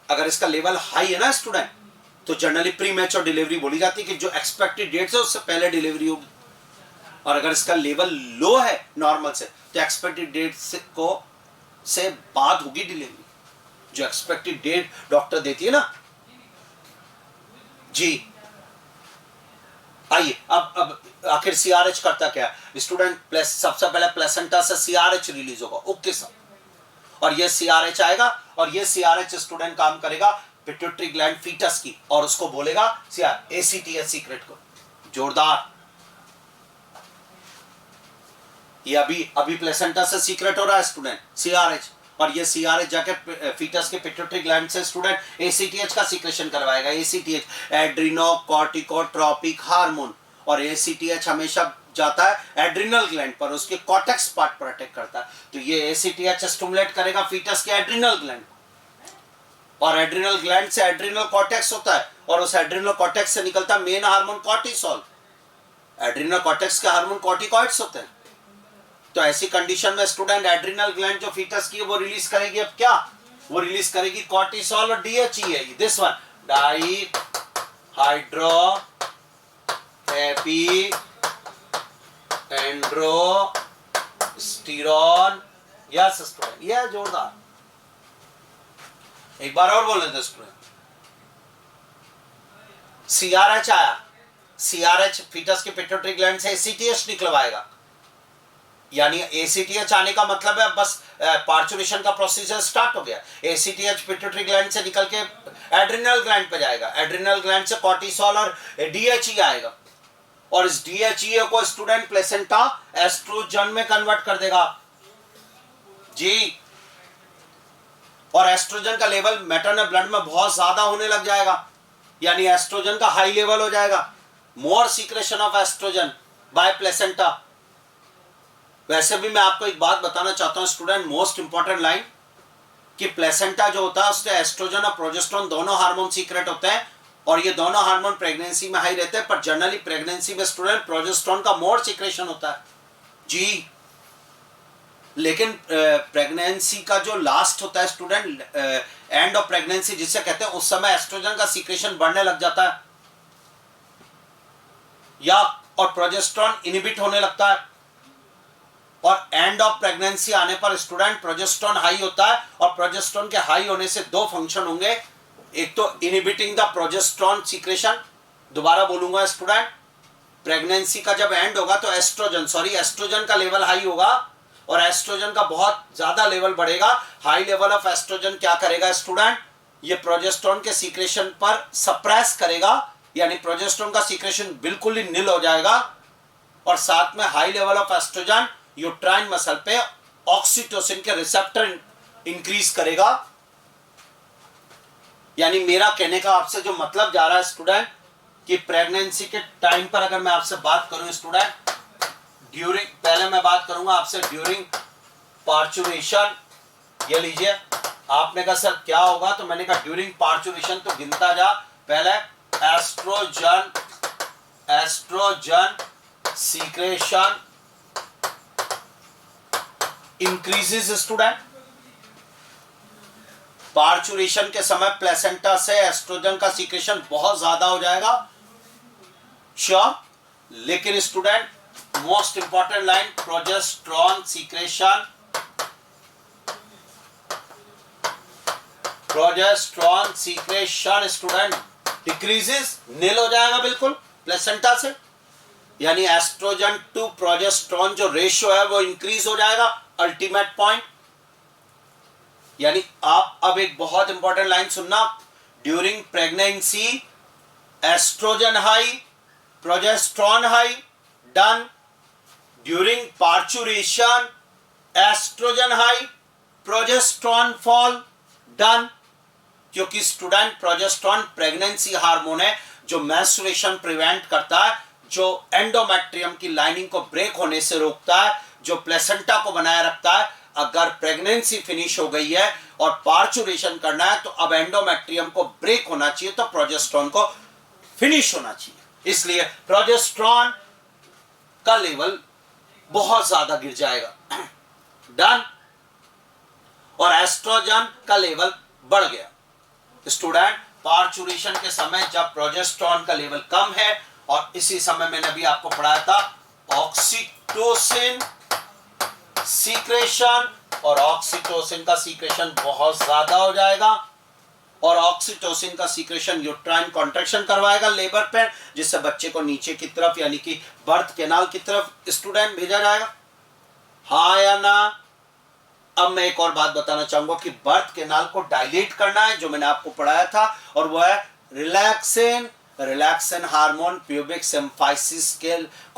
अगर इसका लेवल हाई है ना स्टूडेंट, तो जनरली प्री मैच्योर डिलीवरी बोली जाती है कि जो एक्सपेक्टेड डेट है उससे पहले डिलीवरी होगी, और अगर इसका लेवल लो है नॉर्मल से तो एक्सपेक्टेड डेट से बाद होगी डिलीवरी। जो एक्सपेक्टेड डेट डॉक्टर देती है ना जी। आइए अब आखिर CRH करता क्या स्टूडेंट? सबसे पहले प्लेसेंटा से CRH रिलीज होगा, ओके सर, और ये CRH आएगा और ये CRH स्टूडेंट काम करेगा पिट्यूटरी ग्लैंड फीटस की और उसको बोलेगा ACTH सीक्रेट को। जोरदार। ये अभी प्लेसेंटा से सीक्रेट हो रहा है स्टूडेंट CRH, और ये सीआरएच जाके फीटस के पिट्यूटरी ग्लैंड से स्टूडेंट एसीटीएच का सीक्रेशन करवाएगा। एसीटीएच एड्रीनो कॉर्टिकोट्रोपिक हार्मोन, और एसीटीएच हमेशा जाता है एड्रिनल ग्लैंड पर, उसके कॉर्टेक्स पार्ट पर अटैक करता है। तो ये एसीटीएच स्टिमुलेट करेगा फीटस के एड्रिनल ग्लैंड, और एड्रिनल ग्लैंड से एड्रिनल कॉर्टेक्स होता है, और उस एड्रिनल कॉर्टेक्स से निकलता है main hormone cortisol. Adrenal cortex के हार्मोन कॉर्टिकॉइड्स होते हैं। तो ऐसी कंडीशन में स्टूडेंट एड्रिनल ग्लैंड जो फीटस की है वो रिलीज करेगी, अब क्या वो रिलीज करेगी कॉर्टिसोल और DHE, this one dehydroepiandrosterone. Yes student, यह जोरदार, एक बार और बोल लेते स्टूडेंट। सीआरएच आया, सीआरएच फीटस के पिट्यूटरी ग्लैंड से एसीटीएच निकलवाएगा, यानी एसीटीएच आने का मतलब है बस पार्चुरेशन का प्रोसीजर स्टार्ट हो गया। एसीटीएच पिट्यूटरी ग्लैंड से निकल के एड्रिनल ग्लैंड पे जाएगा, एड्रिनल ग्लैंड से कॉर्टिसोल और डीएचई आएगा, और इस डीएचई को स्टूडेंट प्लेसेंटा एस्ट्रोजन में कन्वर्ट कर देगा जी, और एस्ट्रोजन का लेवल मैटरनल ब्लड में बहुत ज्यादा होने लग जाएगा, यानी एस्ट्रोजन का हाई लेवल हो जाएगा, more secretion of estrogen by placenta. वैसे भी मैं आपको एक बात बताना चाहता हूं स्टूडेंट, मोस्ट इंपॉर्टेंट लाइन, कि प्लेसेंटा जो होता है उससे एस्ट्रोजन और प्रोजेस्टेरोन दोनों हार्मोन सीक्रेट होते हैं, और ये दोनों हार्मोन प्रेगनेंसी में हाई रहते हैं, पर जनरली प्रेगनेंसी में स्टूडेंट प्रोजेस्टेरोन का मोर सीक्रेशन होता है जी। लेकिन प्रेगनेंसी का जो लास्ट होता है स्टूडेंट, एंड ऑफ प्रेगनेंसी जिसे कहते हैं, उस समय एस्ट्रोजन का सीक्रेशन बढ़ने लग जाता है, या और प्रोजेस्टेरोन इनहिबिट होने लगता है, और एंड ऑफ प्रेगनेंसी आने पर स्टूडेंट प्रोजेस्टेरोन हाई होता है, और प्रोजेस्टेरोन के हाई होने से दो फंक्शन होंगे, एक तो इनहिबिटिंग द प्रोजेस्टेरोन सीक्रेशन, दोबारा बोलूंगा स्टूडेंट, प्रेगनेंसी का जब एंड होगा तो एस्ट्रोजन का लेवल हाई होगा, और एस्ट्रोजन का बहुत ज्यादा लेवल बढ़ेगा। हाई लेवल ऑफ एस्ट्रोजन क्या करेगा स्टूडेंट, ये प्रोजेस्टेरोन के सीक्रेशन पर सप्रेस करेगा, यानी प्रोजेस्टेरोन का सीक्रेशन बिल्कुल ही नील हो जाएगा, और साथ में high level of oestrogen uterine muscle पे ऑक्सीटोसिन के रिसेप्टर इंक्रीज करेगा। यानी मेरा कहने का आपसे जो मतलब जा रहा है स्टूडेंट, कि प्रेगनेंसी के टाइम पर अगर मैं आपसे बात करूं स्टूडेंट, ड्यूरिंग, पहले मैं बात करूंगा आपसे ड्यूरिंग पार्चुरेशन, ये लीजिए, आपने कहा सर क्या होगा, तो मैंने कहा ड्यूरिंग पार्चुरेशन तो गिनता जा, पहले oestrogen secretion increases student. Parturition के समय प्लेसेंटा से एस्ट्रोजन का सीक्रेशन बहुत ज्यादा हो जाएगा, श्योर। लेकिन student most important line, progesterone secretion student decreases, nil हो जाएगा बिल्कुल प्लेसेंटा से, यानी एस्ट्रोजन टू प्रोजेस्टेरोन जो रेशियो है वो इंक्रीज हो जाएगा, अल्टीमेट पॉइंट। यानी आप अब एक बहुत इंपॉर्टेंट लाइन सुनना, during pregnancy oestrogen high, progesterone high, done. During parturition oestrogen high, progesterone fall, done. क्योंकि स्टूडेंट प्रोजेस्टेरोन प्रेगनेंसी हार्मोन है जो मेंस्ट्रुएशन प्रिवेंट करता है, जो एंडोमेट्रियम की लाइनिंग को ब्रेक होने से रोकता है, जो प्लेसेंटा को बनाए रखता है। अगर प्रेगनेंसी फिनिश हो गई है और पार्चुरेशन करना है तो अब एंडोमेट्रियम को ब्रेक होना चाहिए, तो प्रोजेस्टेरोन को फिनिश होना चाहिए, इसलिए प्रोजेस्टेरोन का लेवल बहुत ज्यादा गिर जाएगा, डन। और एस्ट्रोजन का लेवल बढ़ गया। स्टूडेंट पार्चुरेशन के समय जब प्रोजेस्टेरोन का लेवल कम है, और इसी समय मैंने अभी आपको पढ़ाया था ऑक्सीटोसिन सीक्रेशन, और ऑक्सीटोसिन का सीक्रेशन बहुत ज्यादा हो जाएगा, और ऑक्सीटोसिन का सीक्रेशन यूट्राइन कॉन्ट्रैक्शन करवाएगा लेबर पे, जिससे बच्चे को नीचे की तरफ यानी कि बर्थ कैनाल की तरफ स्टूडेंट भेजा जाएगा, हाँ या ना। अब मैं एक और बात बताना चाहूंगा कि बर्थ कैनाल को डायलेट करना है, जो मैंने आपको पढ़ाया था, और वह है रिलैक्सेन हार्मोन प्यूबिक सिम्फाइसिस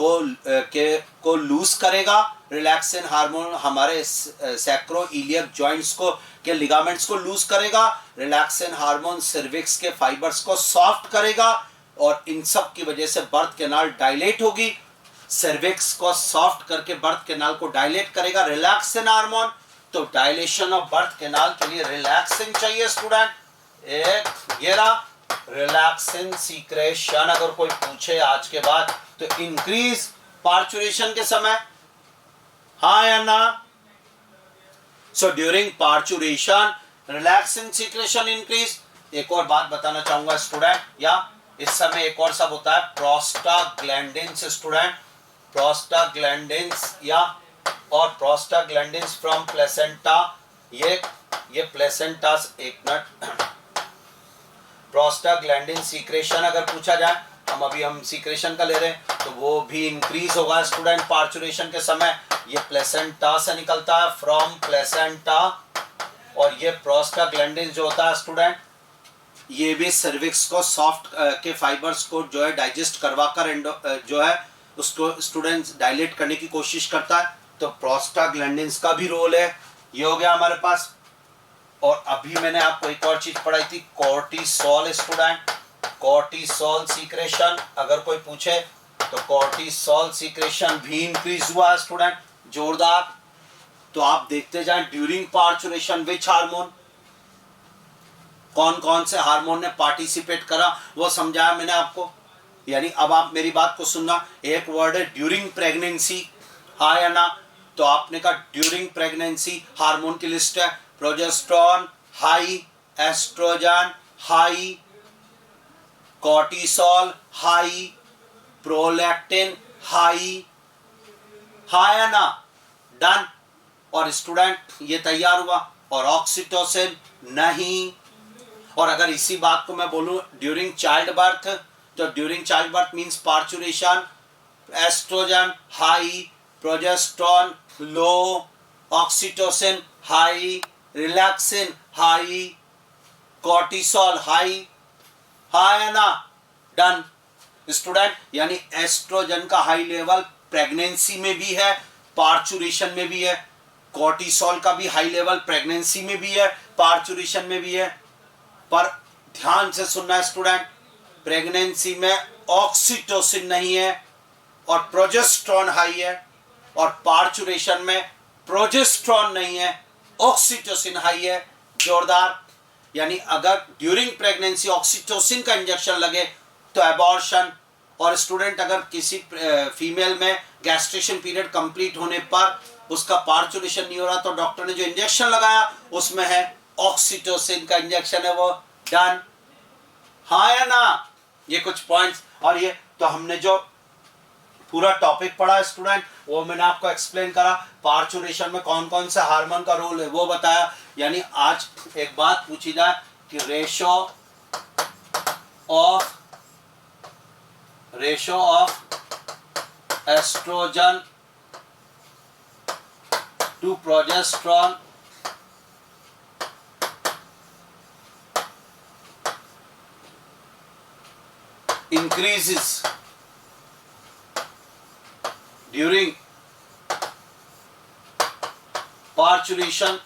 को लूज करेगा, रिलैक्सिन हार्मोन हमारे सैक्रोइलियक जॉइंट्स को के लिगामेंट्स को लूज करेगा, रिलैक्सिन हार्मोन सर्विक्स के फाइबर्स को सॉफ्ट करेगा और इन सब की वजह से बर्थ कैनाल डायलेट होगी, सर्विक्स को सॉफ्ट करके बर्थ कैनाल को डायलेट करेगा रिलैक्सिन हार्मोन। तो डायलेशन ऑफ बर्थ कैनाल के लिए रिलैक्सिन चाहिए स्टूडेंट। एक गेरा रिलैक्सिन सीक्रेशन अगर कोई पूछे आज के बाद तो इंक्रीज पार्चुरेशन के समय, हाँ या ना? So during parturition relaxin secretion increase. एक और बात बताना चाहूंगा स्टूडेंट, या इस समय एक और सब होता है प्रोस्टाग्लैंडिन्स स्टूडेंट, प्रोस्टाग्लैंडिन्स या और प्रोस्टाग्लैंडिन्स फ्रॉम प्लेसेंटा, ये प्लेसेंटा, एक मिनट, प्रोस्टाग्लैंडिन सीक्रेशन अगर पूछा जाए, हम सीक्रेशन का ले रहे हैं तो वो भी इंक्रीज होगा स्टूडेंट पार्चुरेशन के समय। ये प्लेसेंटा से निकलता है, फ्रॉम प्लेसेंटा, और ये प्रोस्टाग्लैंडिन जो होता है स्टूडेंट ये भी सर्विक्स को सॉफ्ट के फाइबर्स को जो है डाइजेस्ट करवाकर जो है उसको स्टूडेंट्स डायलेट करने की कोशिश करता है। तो प्रोस्टाग्लैंडिन्स का भी रोल है। ये हो गया हमारे पास। और अभी मैंने आपको एक और चीज पढ़ाई थी, कोर्टिसोल स्टूडेंट, कोर्टिसोल सीक्रेशन अगर कोई पूछे तो कोर्टिसोल सीक्रेशन भी इंक्रीज हुआ है स्टूडेंट, जोरदार। तो आप देखते जाएं ड्यूरिंग पार्चुरेशन विच हार्मोन, कौन कौन से हार्मोन ने पार्टिसिपेट करा वो समझाया मैंने आपको। यानी अब आप मेरी बात को सुनना। एक वर्ड है ड्यूरिंग प्रेगनेंसी, हाँ या ना? तो आपने कहा ड्यूरिंग प्रेगनेंसी हार्मोन की लिस्ट है, progesterone high, oestrogen high, cortisol high, prolactin high, हाँ या ना? डन। और स्टूडेंट ये तैयार हुआ। और ऑक्सीटोसिन नहीं। और अगर इसी बात को मैं बोलूं ड्यूरिंग चाइल्ड बर्थ, तो during childbirth means parturition, oestrogen high, progesterone low, oxytocin high, relaxin high, cortisol high, हाँ या ना? Done student. यानी एस्ट्रोजन का हाई लेवल प्रेगनेंसी में भी है, पार्चुरेशन में भी है। कोर्टिसोल का भी हाई लेवल प्रेगनेंसी में भी है, पार्चुरेशन में भी है। पर ध्यान से सुनना स्टूडेंट, प्रेगनेंसी में ऑक्सीटोसिन नहीं है और प्रोजेस्टेरोन हाई है, और पार्चुरेशन में प्रोजेस्टेरोन नहीं है, ऑक्सीटोसिन हाई है, जोरदार। यानी अगर ड्यूरिंग प्रेगनेंसी ऑक्सीटोसिन का इंजेक्शन लगे तो एबॉर्शन। और स्टूडेंट अगर किसी फीमेल में गैस्ट्रेशन पीरियड कंप्लीट होने पर उसका पार्चुरेशन नहीं हो रहा तो डॉक्टर ने जो इंजेक्शन लगाया उसमें है ऑक्सीटोसिन का इंजेक्शन है, वो डन, हाँ या ना? ये कुछ पॉइंट्स। और ये तो हमने जो पूरा टॉपिक पढ़ा स्टूडेंट वो मैंने आपको एक्सप्लेन करा, पार्चुरेशन में कौन कौन सा हार्मोन का रोल है वो बताया। यानी आज एक बात पूछी जाए कि ratio of oestrogen to progesterone increases during parturition,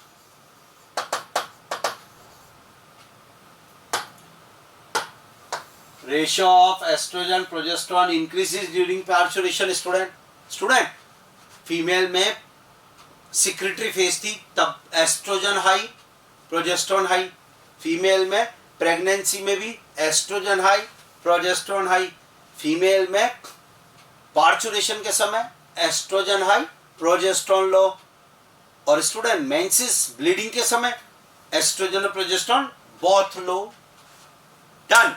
ratio of estrogen progesterone increases during parturition। Student female में सिक्रेटरी फेज थी तब oestrogen high, progesterone high. Female में प्रेगनेंसी में भी oestrogen high, progesterone high. Female में पार्चुरेशन के समय oestrogen high, progesterone लो। और स्टूडेंट मेंसेस ब्लीडिंग के समय एस्ट्रोजन और प्रोजेस्टेरोन बोथ लो। डन।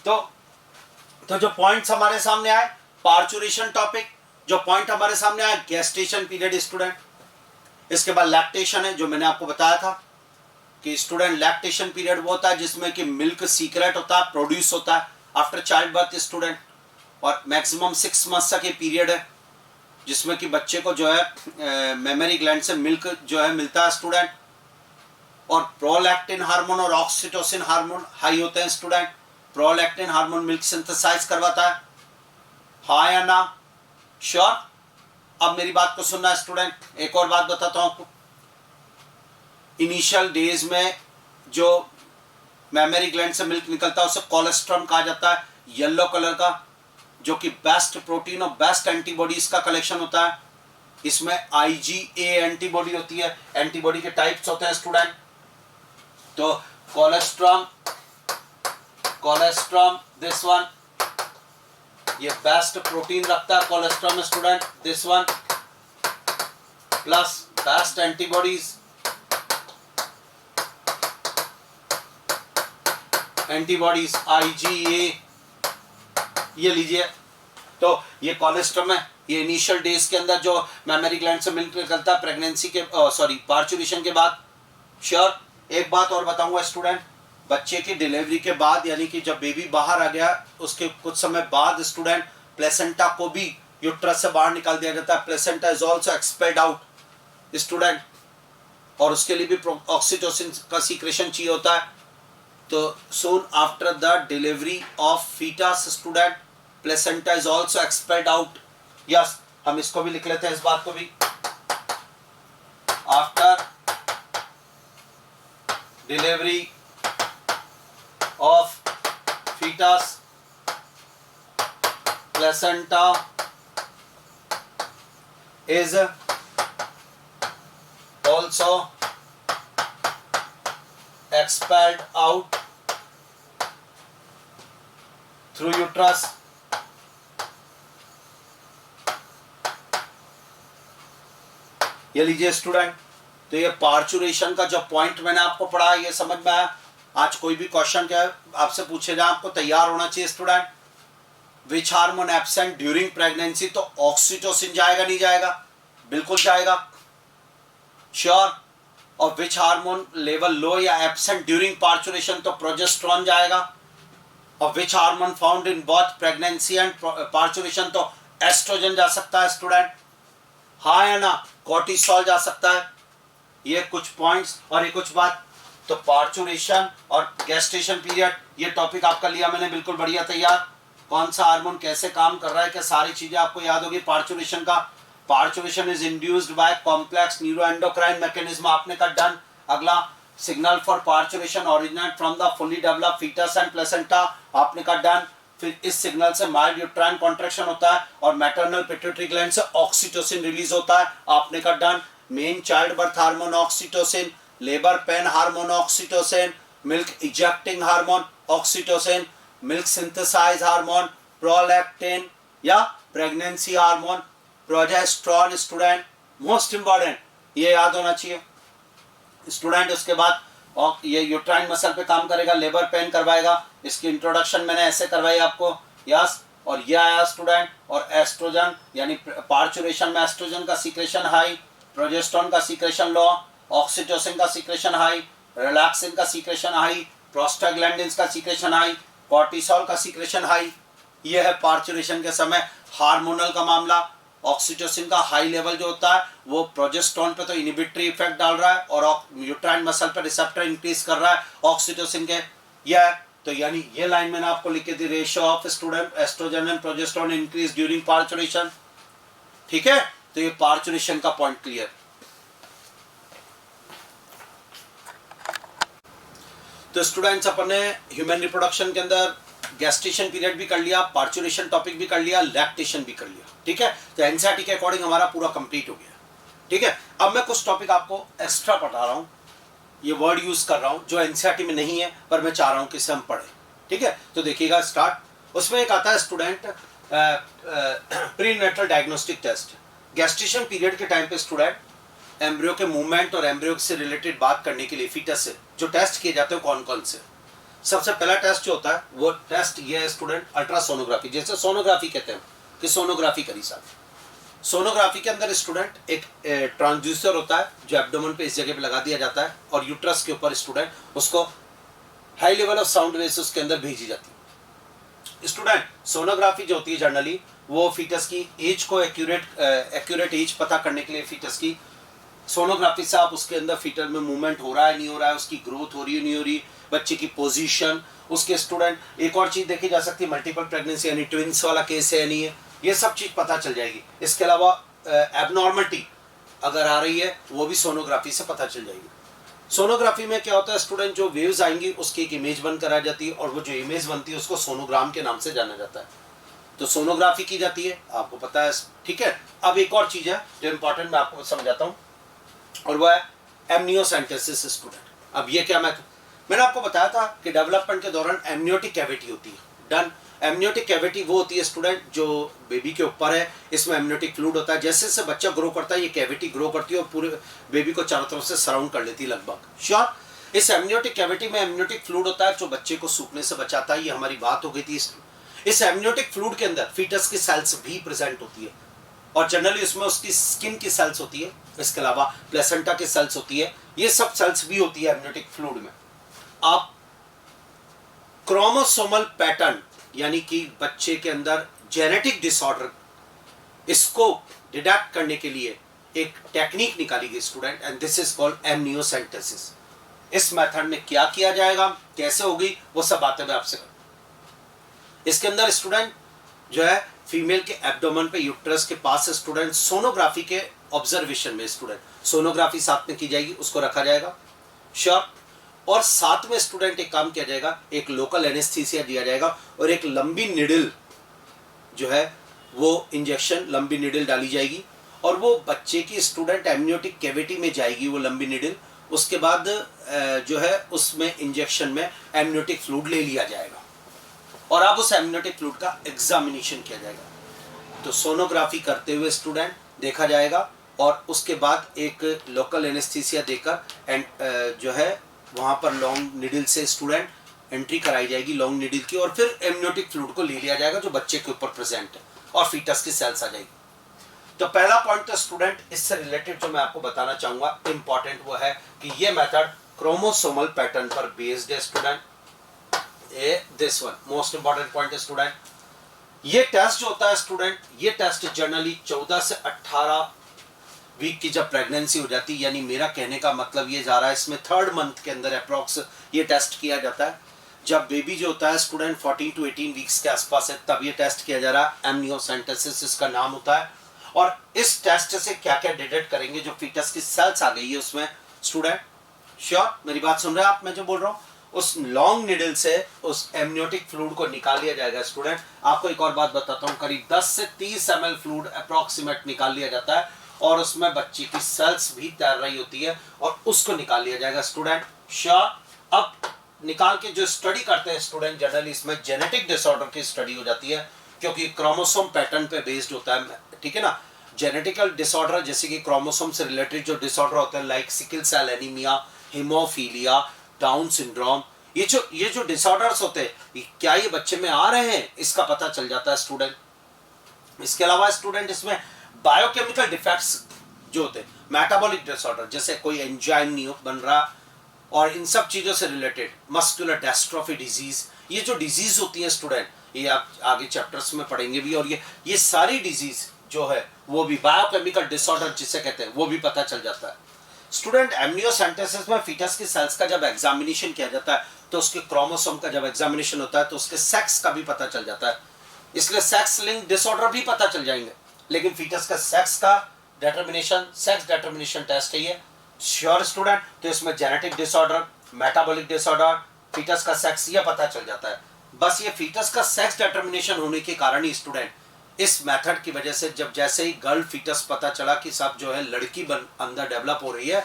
तो जो पॉइंट्स हमारे सामने आए पार्चुरेशन टॉपिक, जो पॉइंट हमारे सामने आया गेस्टेशन पीरियड स्टूडेंट। इसके बाद लैक्टेशन है जो मैंने आपको बताया था कि स्टूडेंट लैक्टेशन पीरियड वो होता है जिसमें कि मिल्क सीक्रेट होता है, प्रोड्यूस होता है आफ्टर चाइल्ड बर्थ स्टूडेंट। और मैक्सिमम 6 मंथ्स तक ये पीरियड है जिसमें कि बच्चे को जो है मेमरी ग्लैंड से मिल्क जो है मिलता है स्टूडेंट। और प्रोलैक्टिन हार्मोन और ऑक्सीटोसिन हार्मोन हाई होते हैं student. Prolactin hormone milk synthesize करवाता है, हाँ या ना? श्योर। अब मेरी बात को सुनना स्टूडेंट, एक और बात बताता हूं आपको। इनिशियल डेज में जो मैमरी ग्लैंड से मिल्क निकलता है उसे कोलेस्ट्रम कहा जाता है, येलो कलर का, जो कि बेस्ट प्रोटीन और बेस्ट एंटीबॉडीज का कलेक्शन होता है। इसमें IgA एंटीबॉडी होती है। एंटीबॉडी के टाइप्स होते हैं स्टूडेंट। तो कोलेस्ट्रम दिस वन, ये बेस्ट प्रोटीन रखता है colostrum student, this one, plus best antibodies, IgA, ये लीजिए। तो ये कोलेस्ट्रम है, ये इनिशियल डेज के अंदर जो मैमरी ग्लैंड से मिल्क निकलता है प्रेगनेंसी के पार्चुरेशन के बाद। श्योर, एक बात और बताऊंगा स्टूडेंट, बच्चे की डिलीवरी के बाद यानी कि जब बेबी बाहर आ गया उसके कुछ समय बाद स्टूडेंट प्लेसेंटा को भी यूट्रस से बाहर निकाल दिया जाता है। Placenta is also expelled out student, और उसके लिए भी ऑक्सीटोसिन का सीक्रेशन चाहिए होता है। तो soon after the delivery of fetus student, placenta is also expelled out. Yes, हम इसको भी लिख लेते हैं, इस बात को भी। After delivery of fetus, placenta is also expelled out through uterus. ये लीजिए स्टूडेंट, तो ये पार्चुरेशन का जो पॉइंट मैंने आपको पढ़ा ये समझ में आया। आज कोई भी क्वेश्चन क्या है आपसे पूछेगा, आपको तैयार होना चाहिए student. Which hormone absent during pregnancy, तो ऑक्सीटोसिन जाएगा नहीं जाएगा? बिल्कुल जाएगा, श्योर। और विच हार्मोन लेवल लो या एब्सेंट ड्यूरिंग पार्चुरेशन, तो प्रोजेस्टेरोन जाएगा। और which hormone found in both pregnancy and parturition, तो एस्ट्रोजन जा सकता है स्टूडेंट, हाँ या ना? कॉर्टिसोल जा सकता है। ये कुछ पॉइंट्स और ये कुछ बात। तो पार्चुरेशन और गेस्टेशन पीरियड, ये टॉपिक आपका लिया मैंने बिल्कुल बढ़िया तैयार। कौन सा हार्मोन कैसे काम कर रहा है, क्या सारी चीजें आपको याद होगी पार्चुरेशन का। Parturition is induced by complex neuroendocrine mechanism, आपने का डन। अगला, signal for parturition originate from the fully developed foetus and placenta, आपने का डन। फिर इस सिग्नल से माइल्ड यूट्राइन कॉन्ट्रैक्शन होता है और मैटरनल पिट्यूटरी ग्लैंड से ऑक्सीटोसिन रिलीज होता है, आपने का done. Main childbirth hormone oxytocin, labour pain hormone oxytocin, milk ejecting hormone oxytocin, milk synthesize hormone prolactin या pregnancy hormone progesterone student, most important, ये याद होना चाहिए स्टूडेंट। उसके बाद और ये यूट्राइन मसल पे काम करेगा, लेबर पेन करवाएगा। इसकी इंट्रोडक्शन मैंने ऐसे करवाई आपको, यस। और ये आया स्टूडेंट, और एस्ट्रोजन यानी पार्चुरेशन में एस्ट्रोजन का सीक्रेशन हाई, प्रोजेस्टेरोन का सीक्रेशन लो, ऑक्सीटोसिन का सीक्रेशन हाई, रिलैक्सिन का सीक्रेशन हाई, प्रोस्टाग्लैंडिन्स का सीक्रेशन हाई, कॉर्टिसोल का सीक्रेशन हाई। ये है पार्चुरेशन के समय हार्मोनल का मामला। ऑक्सीटोसिन का हाई लेवल जो होता है वो प्रोजेस्टेरोन पे तो इनहिबिटरी इफेक्ट डाल रहा है और यूट्राइन मसल पे रिसेप्टर इंक्रीज कर रहा है ऑक्सीटोसिन के। यह तो यानी ये लाइन मैंने आपको लिख के दी, ratio of student estrogen and progesterone increase during parturition. ठीक है, तो ये पार्चुरेशन का पॉइंट क्लियर। तो स्टूडेंट्स अपन ने ह्यूमन रिप्रोडक्शन के अंदर गेस्टेशन पीरियड भी कर लिया, पार्चुरेशन टॉपिक भी कर लिया, लैक्टेशन भी कर लिया। ठीक है, तो एनसीईआरटी के अकॉर्डिंग हमारा पूरा कंप्लीट हो गया। ठीक है, अब मैं कुछ टॉपिक आपको एक्स्ट्रा पढ़ा रहा हूँ, ये वर्ड यूज कर रहा हूँ जो एनसीईआरटी में नहीं है पर मैं चाह रहा हूँ कि इसे हम पढ़ें। ठीक है, तो देखिएगा स्टार्ट। उसमें एक आता है student prenatal diagnostic test. Gestation period के टाइम पे स्टूडेंट एम्ब्रियो के मूवमेंट और एम्ब्रियो से रिलेटेड बात करने के लिए फीटस से जो टेस्ट किए जाते हैं कौन कौन से। सबसे पहला टेस्ट जो होता है वो टेस्ट ये है स्टूडेंट अल्ट्रासोनोग्राफी, जैसे सोनोग्राफी कहते हैं कि सोनोग्राफी करी साहब। सोनोग्राफी के अंदर स्टूडेंट एक ट्रांसड्यूसर होता है जो एब्डोमेन पे इस जगह पे लगा दिया जाता है और यूट्रस के ऊपर स्टूडेंट उसको high level of sound waves उसके अंदर भेजी जाती है। स्टूडेंट सोनोग्राफी जो होती है जनरली वो फीटस की एज को एक्यूरेट एज पता करने के लिए फीटस की सोनोग्राफी से आप उसके अंदर फीटर में मूवमेंट हो रहा है नहीं हो रहा है, उसकी ग्रोथ हो रही है नहीं हो रही, बच्चे की पोजीशन, उसके स्टूडेंट एक और चीज़ देखी जा सकती है मल्टीपल प्रेगनेंसी यानी ट्विंस वाला केस है या नहीं है, ये सब चीज़ पता चल जाएगी। इसके अलावा एबनॉर्मलिटी अगर आ रही है वो भी सोनोग्राफी से पता चल जाएगी। सोनोग्राफी में क्या होता है स्टूडेंट, जो वेव्स आएंगी उसकी एक इमेज बन कर आ जाती है और वो जो इमेज बनती है उसको सोनोग्राम के नाम से जाना जाता है। तो सोनोग्राफी की जाती है, आपको पता है, ठीक है। अब एक और चीज है जो इंपॉर्टेंट मैं आपको समझाता हूँ और वह है एमनियोसेंटेसिस स्टूडेंट। अब ये क्या मैंने आपको बताया था कि डेवलपमेंट के दौरान एमनियोटिक कैविटी होती है। डन। एमनियोटिक कैविटी वो होती है स्टूडेंट जो बेबी के ऊपर है, इसमें एमनियोटिक फ्लूइड होता है। जैसे जैसे बच्चा ग्रो करता है ये कैविटी ग्रो करती है और पूरे बेबी को चारों तरफ से सराउंड कर लेती है लगभग। श्योर। इस एमनियोटिक कैविटी में एमनियोटिक फ्लूइड होता है जो बच्चे को सूखने से बचाता है। ये हमारी बात हो गई थी। इस एमनियोटिक फ्लूइड के अंदर फीटस की सेल्स भी प्रेजेंट होती है और जनरली उसमें उसकी स्किन की सेल्स होती है, इसके अलावा प्लेसेंटा की सेल्स होती है, ये सब सेल्स भी होती है एमनियोटिक फ्लूइड में। आप क्रोमोसोमल पैटर्न यानी कि बच्चे के अंदर जेनेटिक डिसऑर्डर, इसको डिटेक्ट करने के लिए एक टेक्निक निकाली गई student, and this is called amniocentesis. इस मेथड में क्या किया जाएगा, कैसे होगी, वो सब बातें मैं आपसे करूं। इसके अंदर स्टूडेंट जो है फीमेल के एब्डोमेन पे यूट्रस के पास स्टूडेंट सोनोग्राफी के ऑब्जर्वेशन में स्टूडेंट सोनोग्राफी साथ में की जाएगी, उसको रखा जाएगा। श्योर। और साथ में स्टूडेंट एक काम किया जाएगा, एक लोकल एनेस्थीसिया दिया जाएगा और एक लंबी निडल जो है वो इंजेक्शन, लंबी निडल डाली जाएगी और वो बच्चे की स्टूडेंट एमनियोटिक कैविटी में जाएगी वो लंबी निडल। उसके बाद जो है उसमें इंजेक्शन में एमनियोटिक फ्लूइड ले लिया जाएगा और अब उस एमनियोटिक फ्लूइड का एग्जामिनेशन किया जाएगा। तो सोनोग्राफी करते हुए स्टूडेंट देखा जाएगा और उसके बाद एक लोकल एनेस्थीसिया देकर एंड जो है वहाँ पर लॉन्ग निडल से स्टूडेंट एंट्री कराई जाएगी लॉन्ग निडल की और फिर एमनियोटिक फ्लूइड को ले लिया जाएगा जो बच्चे के ऊपर प्रेजेंट है और फीटस की सेल्स आ जाएगी। तो पहला पॉइंट तो स्टूडेंट इससे रिलेटेड जो मैं आपको बताना चाहूंगा इंपॉर्टेंट वो है कि ये मेथड क्रोमोसोमल पैटर्न पर बेस्ड है student. This one most important point है स्टूडेंट। ये टेस्ट जो होता है स्टूडेंट, ये टेस्ट जनरली 14 से 18 वीक की जब प्रेगनेंसी हो जाती है, यानी मेरा कहने का मतलब ये जा रहा है इसमें 3rd मंथ के अंदर अप्रॉक्स ये टेस्ट किया जाता है। जब बेबी जो होता है स्टूडेंट 14 to 18 वीक्स के आसपास है तब ये टेस्ट किया जा रहा है। एमनियोसेंटेसिस इसका नाम होता है। और इस टेस्ट से क्या क्या डिटेक्ट करेंगे, जो फीटस की सेल्स आ गई है उसमें स्टूडेंट। श्योर, मेरी बात सुन रहे हैं आप, मैं जो बोल रहा हूँ, उस लॉन्ग निडल से उस एमनियोटिक फ्लूइड को निकाल लिया जाएगा स्टूडेंट। आपको एक और बात बताता हूँ, करीब 10 से 30 ml फ्लूइड अप्रॉक्सीमेट निकाल लिया जाता है और उसमें बच्ची की सेल्स भी तैर रही होती है और उसको निकाल लिया जाएगा स्टूडेंट। श्योर। अब निकाल के जो स्टडी करते हैं स्टूडेंट, जनरली इसमें जेनेटिक डिसऑर्डर की स्टडी हो जाती है क्योंकि क्रोमोसोम पैटर्न पे बेस्ड होता है, ठीक है ना। जेनेटिकल डिसऑर्डर जैसे कि क्रोमोसोम से रिलेटेड जो डिसऑर्डर होते हैं like sickle cell anaemia, haemophilia, Down syndrome, ये जो डिसऑर्डर्स होते हैं क्या ये बच्चे में आ रहे हैं, इसका पता चल जाता है स्टूडेंट। इसके अलावा स्टूडेंट इसमें बायोकेमिकल डिफेक्ट्स जो होते हैं, मेटाबॉलिक डिसऑर्डर जैसे कोई एंजाइम नहीं बन रहा और इन सब चीजों से रिलेटेड मस्कुलर डिस्ट्रॉफी डिजीज, ये जो डिजीज होती है स्टूडेंट, ये आप आगे चैप्टर्स में पढ़ेंगे भी। और ये सारी डिजीज जो है वो भी बायोकेमिकल डिसऑर्डर जिसे कहते हैं वो भी पता चल जाता है स्टूडेंट। एमनियोसेंटेसिस में फीटस की सेल्स का जब एग्जामिनेशन किया जाता है तो उसके क्रोमोसोम का जब एग्जामिनेशन होता है तो उसके सेक्स का भी पता चल जाता है, इसलिए सेक्स लिंक डिसऑर्डर भी पता चल जाएंगे। लेकिन फीटस का सेक्स का डिटरमिनेशन, सेक्स डिटरमिनेशन टेस्ट है ये। Sure student. तो इसमें genetic disorder, metabolic disorder, foetus का सेक्स ये पता चल जाता है। बस ये फीटस का सेक्स डिटरमिनेशन होने के कारण ही स्टूडेंट इस मेथड की वजह से जब जैसे ही गर्ल फीटस पता चला कि सब जो है लड़की अंदर डेवलप हो रही है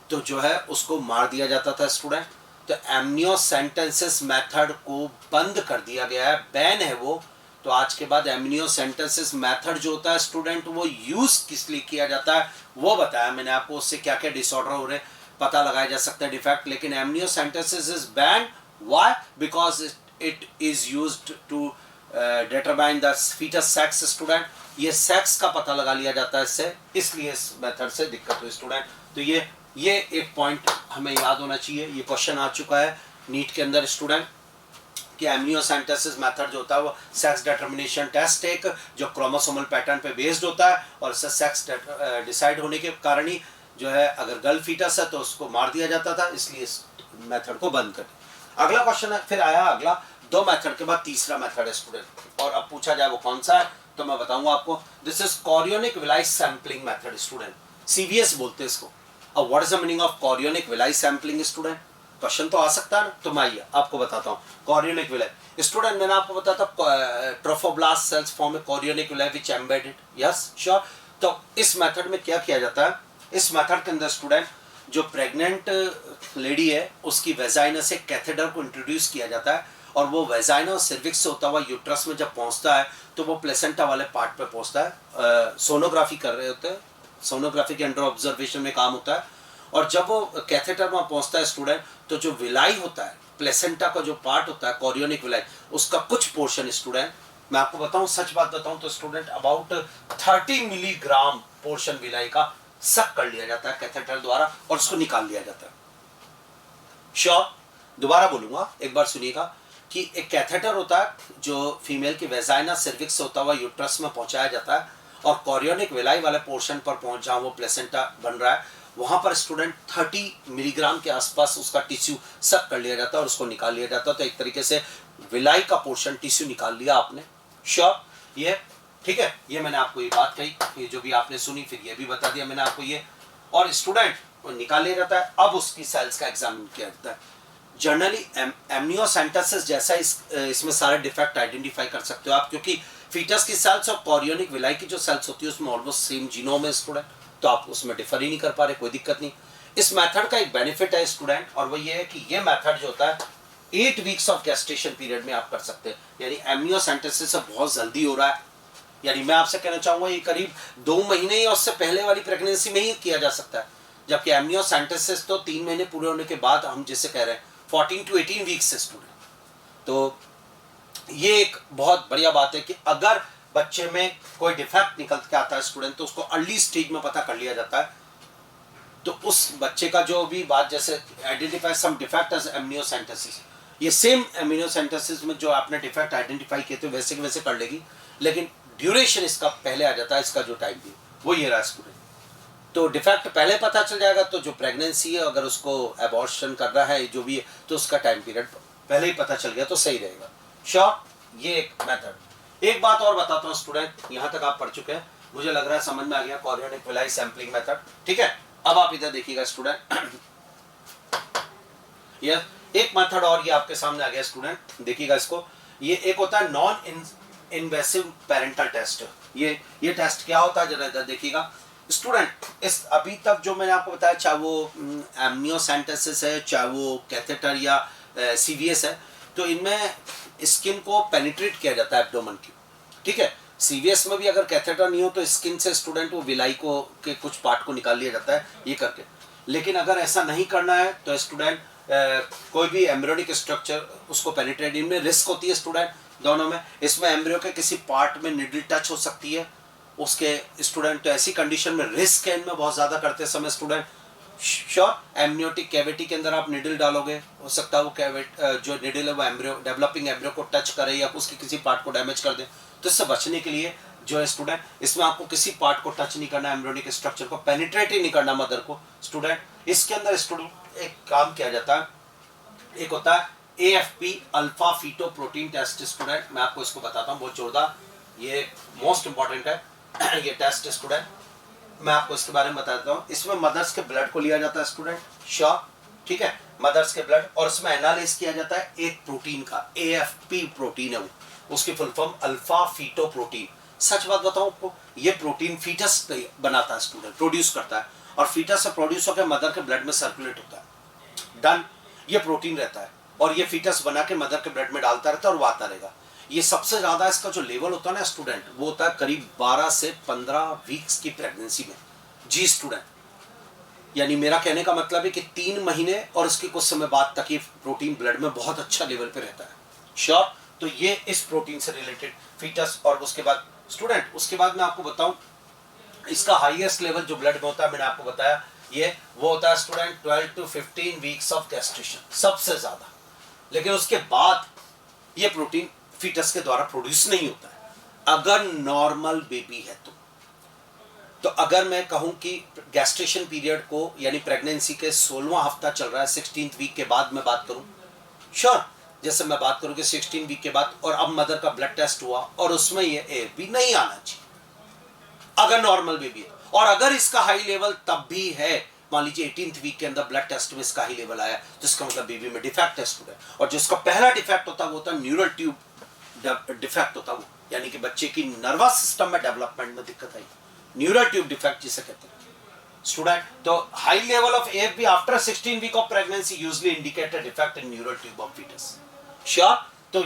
तो जो है उसको मार दिया जाता था स्टूडेंट। तो एमनियोसेंटेसिस मेथड को बंद कर दिया गया है, बैन है वो। तो आज के बाद एमनियोसेंटेसिस मेथड जो होता है स्टूडेंट वो यूज किस लिए किया जाता है वो बताया मैंने आपको, उससे क्या क्या डिसऑर्डर हो रहे पता लगाया जा सकता है डिफेक्ट। लेकिन amniocentesis is ban, why? Because it is used to determine the foetus sex student. ये सेक्स का पता लगा लिया जाता है इससे, इसलिए इस मेथड से दिक्कत हुई स्टूडेंट। तो ये एक पॉइंट हमें याद होना चाहिए। ये क्वेश्चन आ चुका है नीट के अंदर स्टूडेंट कि एमनियोसेंटेसिस मेथड जो होता है वो सेक्स डिटरमिनेशन टेस्ट एक जो क्रोमोसोमल पैटर्न पे बेस्ड होता है और इससे सेक्स डिसाइड होने के कारण ही जो है अगर गर्ल फीटस है तो उसको मार दिया जाता था, इसलिए इस मेथड को बंद कर दिया। अगला क्वेश्चन है, फिर आया अगला 2 मेथड के बाद तीसरा मेथड है स्टूडेंट, और अब पूछा जाए वो कौन सा है तो मैं बताऊंगा आपको, this is chorionic villi sampling method student, CVS बोलते हैं इसको। अब what is the meaning of chorionic villi sampling student, question तो आ सकता है ना, तो मैं आइए आपको बताता हूँ। कॉरियोनिक विलाई स्टूडेंट, मैंने आपको बताया था ट्रोफोब्लास्ट सेल्स फॉर्म ए कॉरियोनिक विलाई विच एम्बेडेड, यस श्योर। तो इस मेथड में क्या किया जाता है, इस मेथड के अंदर स्टूडेंट जो प्रेग्नेंट लेडी है उसकी वेजाइना से कैथेटर को इंट्रोड्यूस किया जाता है, और वो वेजाइना और सर्विक्स से होता हुआ यूट्रस में जब पहुंचता है तो वो प्लेसेंटा वाले पार्ट पे पहुंचता है। सोनोग्राफी कर रहे होते हैं, सोनोग्राफी के अंडर ऑब्जर्वेशन में काम होता है, और जब वो कैथेटर में पहुंचता है स्टूडेंट, तो जो विलाई होता है, प्लेसेंटा का जो पार्ट होता है कॉरियोनिक विलाई, उसका कुछ पोर्शन स्टूडेंट, मैं आपको बताऊं, सच बात बताऊं तो student about 30 milligram portion villi का सक कर लिया जाता है कैथेटर द्वारा और उसको निकाल लिया जाता है। श्योर, दोबारा बोलूंगा, एक बार सुनिएगा कि एक कैथेटर होता है जो फीमेल की वेजाइना सर्विक्स से होता हुआ यूट्रस में पहुंचाया जाता है, और कॉरियोनिक विलाई वाले पोर्शन पर पहुंच जहां वो प्लेसेंटा बन रहा है, वहां पर स्टूडेंट 30 मिलीग्राम के आसपास उसका टिश्यू सक कर लिया जाता है और उसको निकाल लिया जाता है। तो एक तरीके से विलाई का पोर्शन टिश्यू निकाल लिया आपने। श्योर, ये ठीक है, ये मैंने आपको ये बात कही, ये जो भी आपने सुनी फिर ये भी बता दिया मैंने आपको ये, और स्टूडेंट निकाल लिया जाता है। अब उसकी सेल्स का एग्जामिन किया जाता है। जनरली एमनियोसेंटेसिस जैसा इसमें सारे डिफेक्ट आइडेंटिफाई कर सकते हो आप, क्योंकि फीटस की सेल्स और कॉरियोनिक विलाई की जो सेल्स होती है उसमें ऑलमोस्ट सेम जीनोम है स्टूडेंट, तो आप उसमें डिफर ही नहीं कर पा रहे, कोई दिक्कत नहीं। इस मेथड का एक बेनिफिट है स्टूडेंट, और वो ये है कि ये मेथड जो होता है 8 वीक्स ऑफ गेस्टेशन पीरियड में आप कर सकते हैं, यानी एमनियोसेंटेसिस से बहुत जल्दी हो रहा है। यानी मैं आपसे कहना चाहूंगा ये करीब 2 महीने या उससे पहले वाली प्रेगनेंसी में ही किया जा सकता है, जबकि एमनियोसेंटेसिस तो 3 महीने पूरे होने के बाद हम जिसे कह रहे हैं 14 to 18 वीक्स से स्टूडेंट। तो ये एक बहुत बढ़िया बात है कि अगर बच्चे में कोई डिफेक्ट निकल के आता है स्टूडेंट, तो उसको अर्ली स्टेज में पता कर लिया जाता है, तो उस बच्चे का जो भी बात जैसे identify some defect as amniocentesis, ये सेम एमनियोसेंटेसिस में जो आपने डिफेक्ट आइडेंटिफाई किए थे वैसे के वैसे कर लेगी, लेकिन ड्यूरेशन इसका पहले आ जाता है, इसका जो टाइम भी वो ये रहा स्टूडेंट। तो डिफेक्ट पहले पता चल जाएगा, तो जो प्रेगनेंसी है अगर उसको एबॉर्शन कर रहा है जो भी है, तो उसका टाइम पीरियड पहले ही पता चल गया तो सही रहेगा। श्योर, ये एक मेथड। एक बात और बताता हूँ स्टूडेंट, यहाँ तक आप पढ़ चुके हैं, मुझे लग रहा है समझ में आ गया कॉरियोनिक विलाई सैंपलिंग मेथड, ठीक है। अब आप इधर देखिएगा स्टूडेंट, ये एक मेथड और ये आपके सामने आ गया स्टूडेंट, देखिएगा इसको। ये एक होता है नॉन इन्वेसिव पेरेंटल टेस्ट। ये टेस्ट क्या होता है जरा इधर देखिएगा स्टूडेंट। इस अभी तक जो मैंने आपको बताया, चाहे वो एमनियोसेंटेसिस है, चाहे वो कैथेटर या सीवीएस है, तो इनमें स्किन को पेनिट्रेट किया जाता है एब्डोमेन की, ठीक है। सीवीएस में भी अगर कैथेटर नहीं हो तो स्किन से स्टूडेंट वो विलाई को के कुछ पार्ट को निकाल लिया जाता है ये करके। लेकिन अगर ऐसा नहीं करना है तो स्टूडेंट कोई भी एम्ब्रियोनिक स्ट्रक्चर उसको पेनिट्रेट, इनमें रिस्क होती है स्टूडेंट दोनों में। इसमें एम्ब्रियो के किसी पार्ट में निडल टच हो सकती है उसके स्टूडेंट, तो ऐसी कंडीशन में रिस्क है इनमें बहुत ज़्यादा करते समय स्टूडेंट। श्योर, एमनियोटिक कैविटी के अंदर आप निडल डालोगे, हो सकता है वो जो निडल है वो एम्ब्रियो डेवलपिंग एम्ब्रियो को टच करे या उसके किसी पार्ट को डैमेज कर दे। तो इससे बचने के लिए जो है स्टूडेंट, इसमें आपको किसी पार्ट को टच नहीं करना, एम्ब्रियोनिक स्ट्रक्चर को पेनिट्रेट ही नहीं करना मदर को स्टूडेंट। इसके अंदर स्टूडेंट एक काम किया जाता है, एक होता है AFP alpha feto protein test student. मैं आपको इसको बताता हूँ, बहुत जोरदार, ये मोस्ट इंपॉर्टेंट है ये टेस्ट स्टूडेंट। मैं आपको इसके बारे में बता देता हूँ। इसमें मदर्स के ब्लड को लिया जाता है स्टूडेंट, श्योर, ठीक है, मदर्स के ब्लड, और इसमें एनालिसिस किया जाता है एक प्रोटीन का, AFP प्रोटीन है वो, उसकी full form alpha feto protein. सच बात बताऊं आपको, ये प्रोटीन फीटस बनाता है स्टूडेंट, प्रोड्यूस करता है, और फीटस से प्रोड्यूस होकर मदर के ब्लड में सर्कुलेट होता है। डन, ये प्रोटीन रहता है और ये फीटस बना के मदर के ब्लड में डालता रहता है और वो आता रहेगा। ये सबसे ज्यादा इसका जो लेवल होता है ना स्टूडेंट, वो होता है करीब 12 से 15 वीक्स की प्रेगनेंसी में। जी स्टूडेंट, यानी मेरा कहने का मतलब है कि 3 महीने और इसके कुछ समय बाद तक ये प्रोटीन ब्लड में बहुत अच्छा लेवल पे रहता है। श्योर, तो ये इस प्रोटीन से रिलेटेड फीटस। और उसके बाद स्टूडेंट, उसके बाद मैं आपको बताऊं, इसका हाईएस्ट लेवल जो ब्लड में होता है, मैंने आपको बताया, ये वो होता है student 12 to 15 weeks of gestation, सबसे ज्यादा। लेकिन उसके बाद ये प्रोटीन फीटस के द्वारा प्रोड्यूस नहीं होता है अगर नॉर्मल बेबी है तो अगर मैं कहूं कि गैस्ट्रेशन पीरियड को, यानी प्रेगनेंसी के 16वां हफ्ता चल रहा है, 16th वीक के बाद मैं बात करूं, श्योर, जैसे मैं बात करूँ कि 16 वीक के बाद और अब मदर का ब्लड टेस्ट हुआ और उसमें ये AFP नहीं आना चाहिए अगर नॉर्मल बेबी है, और अगर इसका हाई लेवल तब भी है, मान लीजिए 18th वीक के अंदर ब्लड टेस्ट में इसका हाई लेवल आया, तो इसका मतलब बेबी में डिफेक्ट टेस्ट हो रहा है, और जिसका पहला डिफेक्ट होता है वो होता है न्यूरल ट्यूब डिफेक्ट होता है वो, यानी कि बच्चे की नर्वस सिस्टम में डेवलपमेंट में दिक्कत आई, न्यूरल ट्यूब डिफेक्ट जिसे कहते हैं स्टूडेंट। तो high level of AFP after 16 week of pregnancy usually indicate a defect in neural tube of foetus. Sure? तो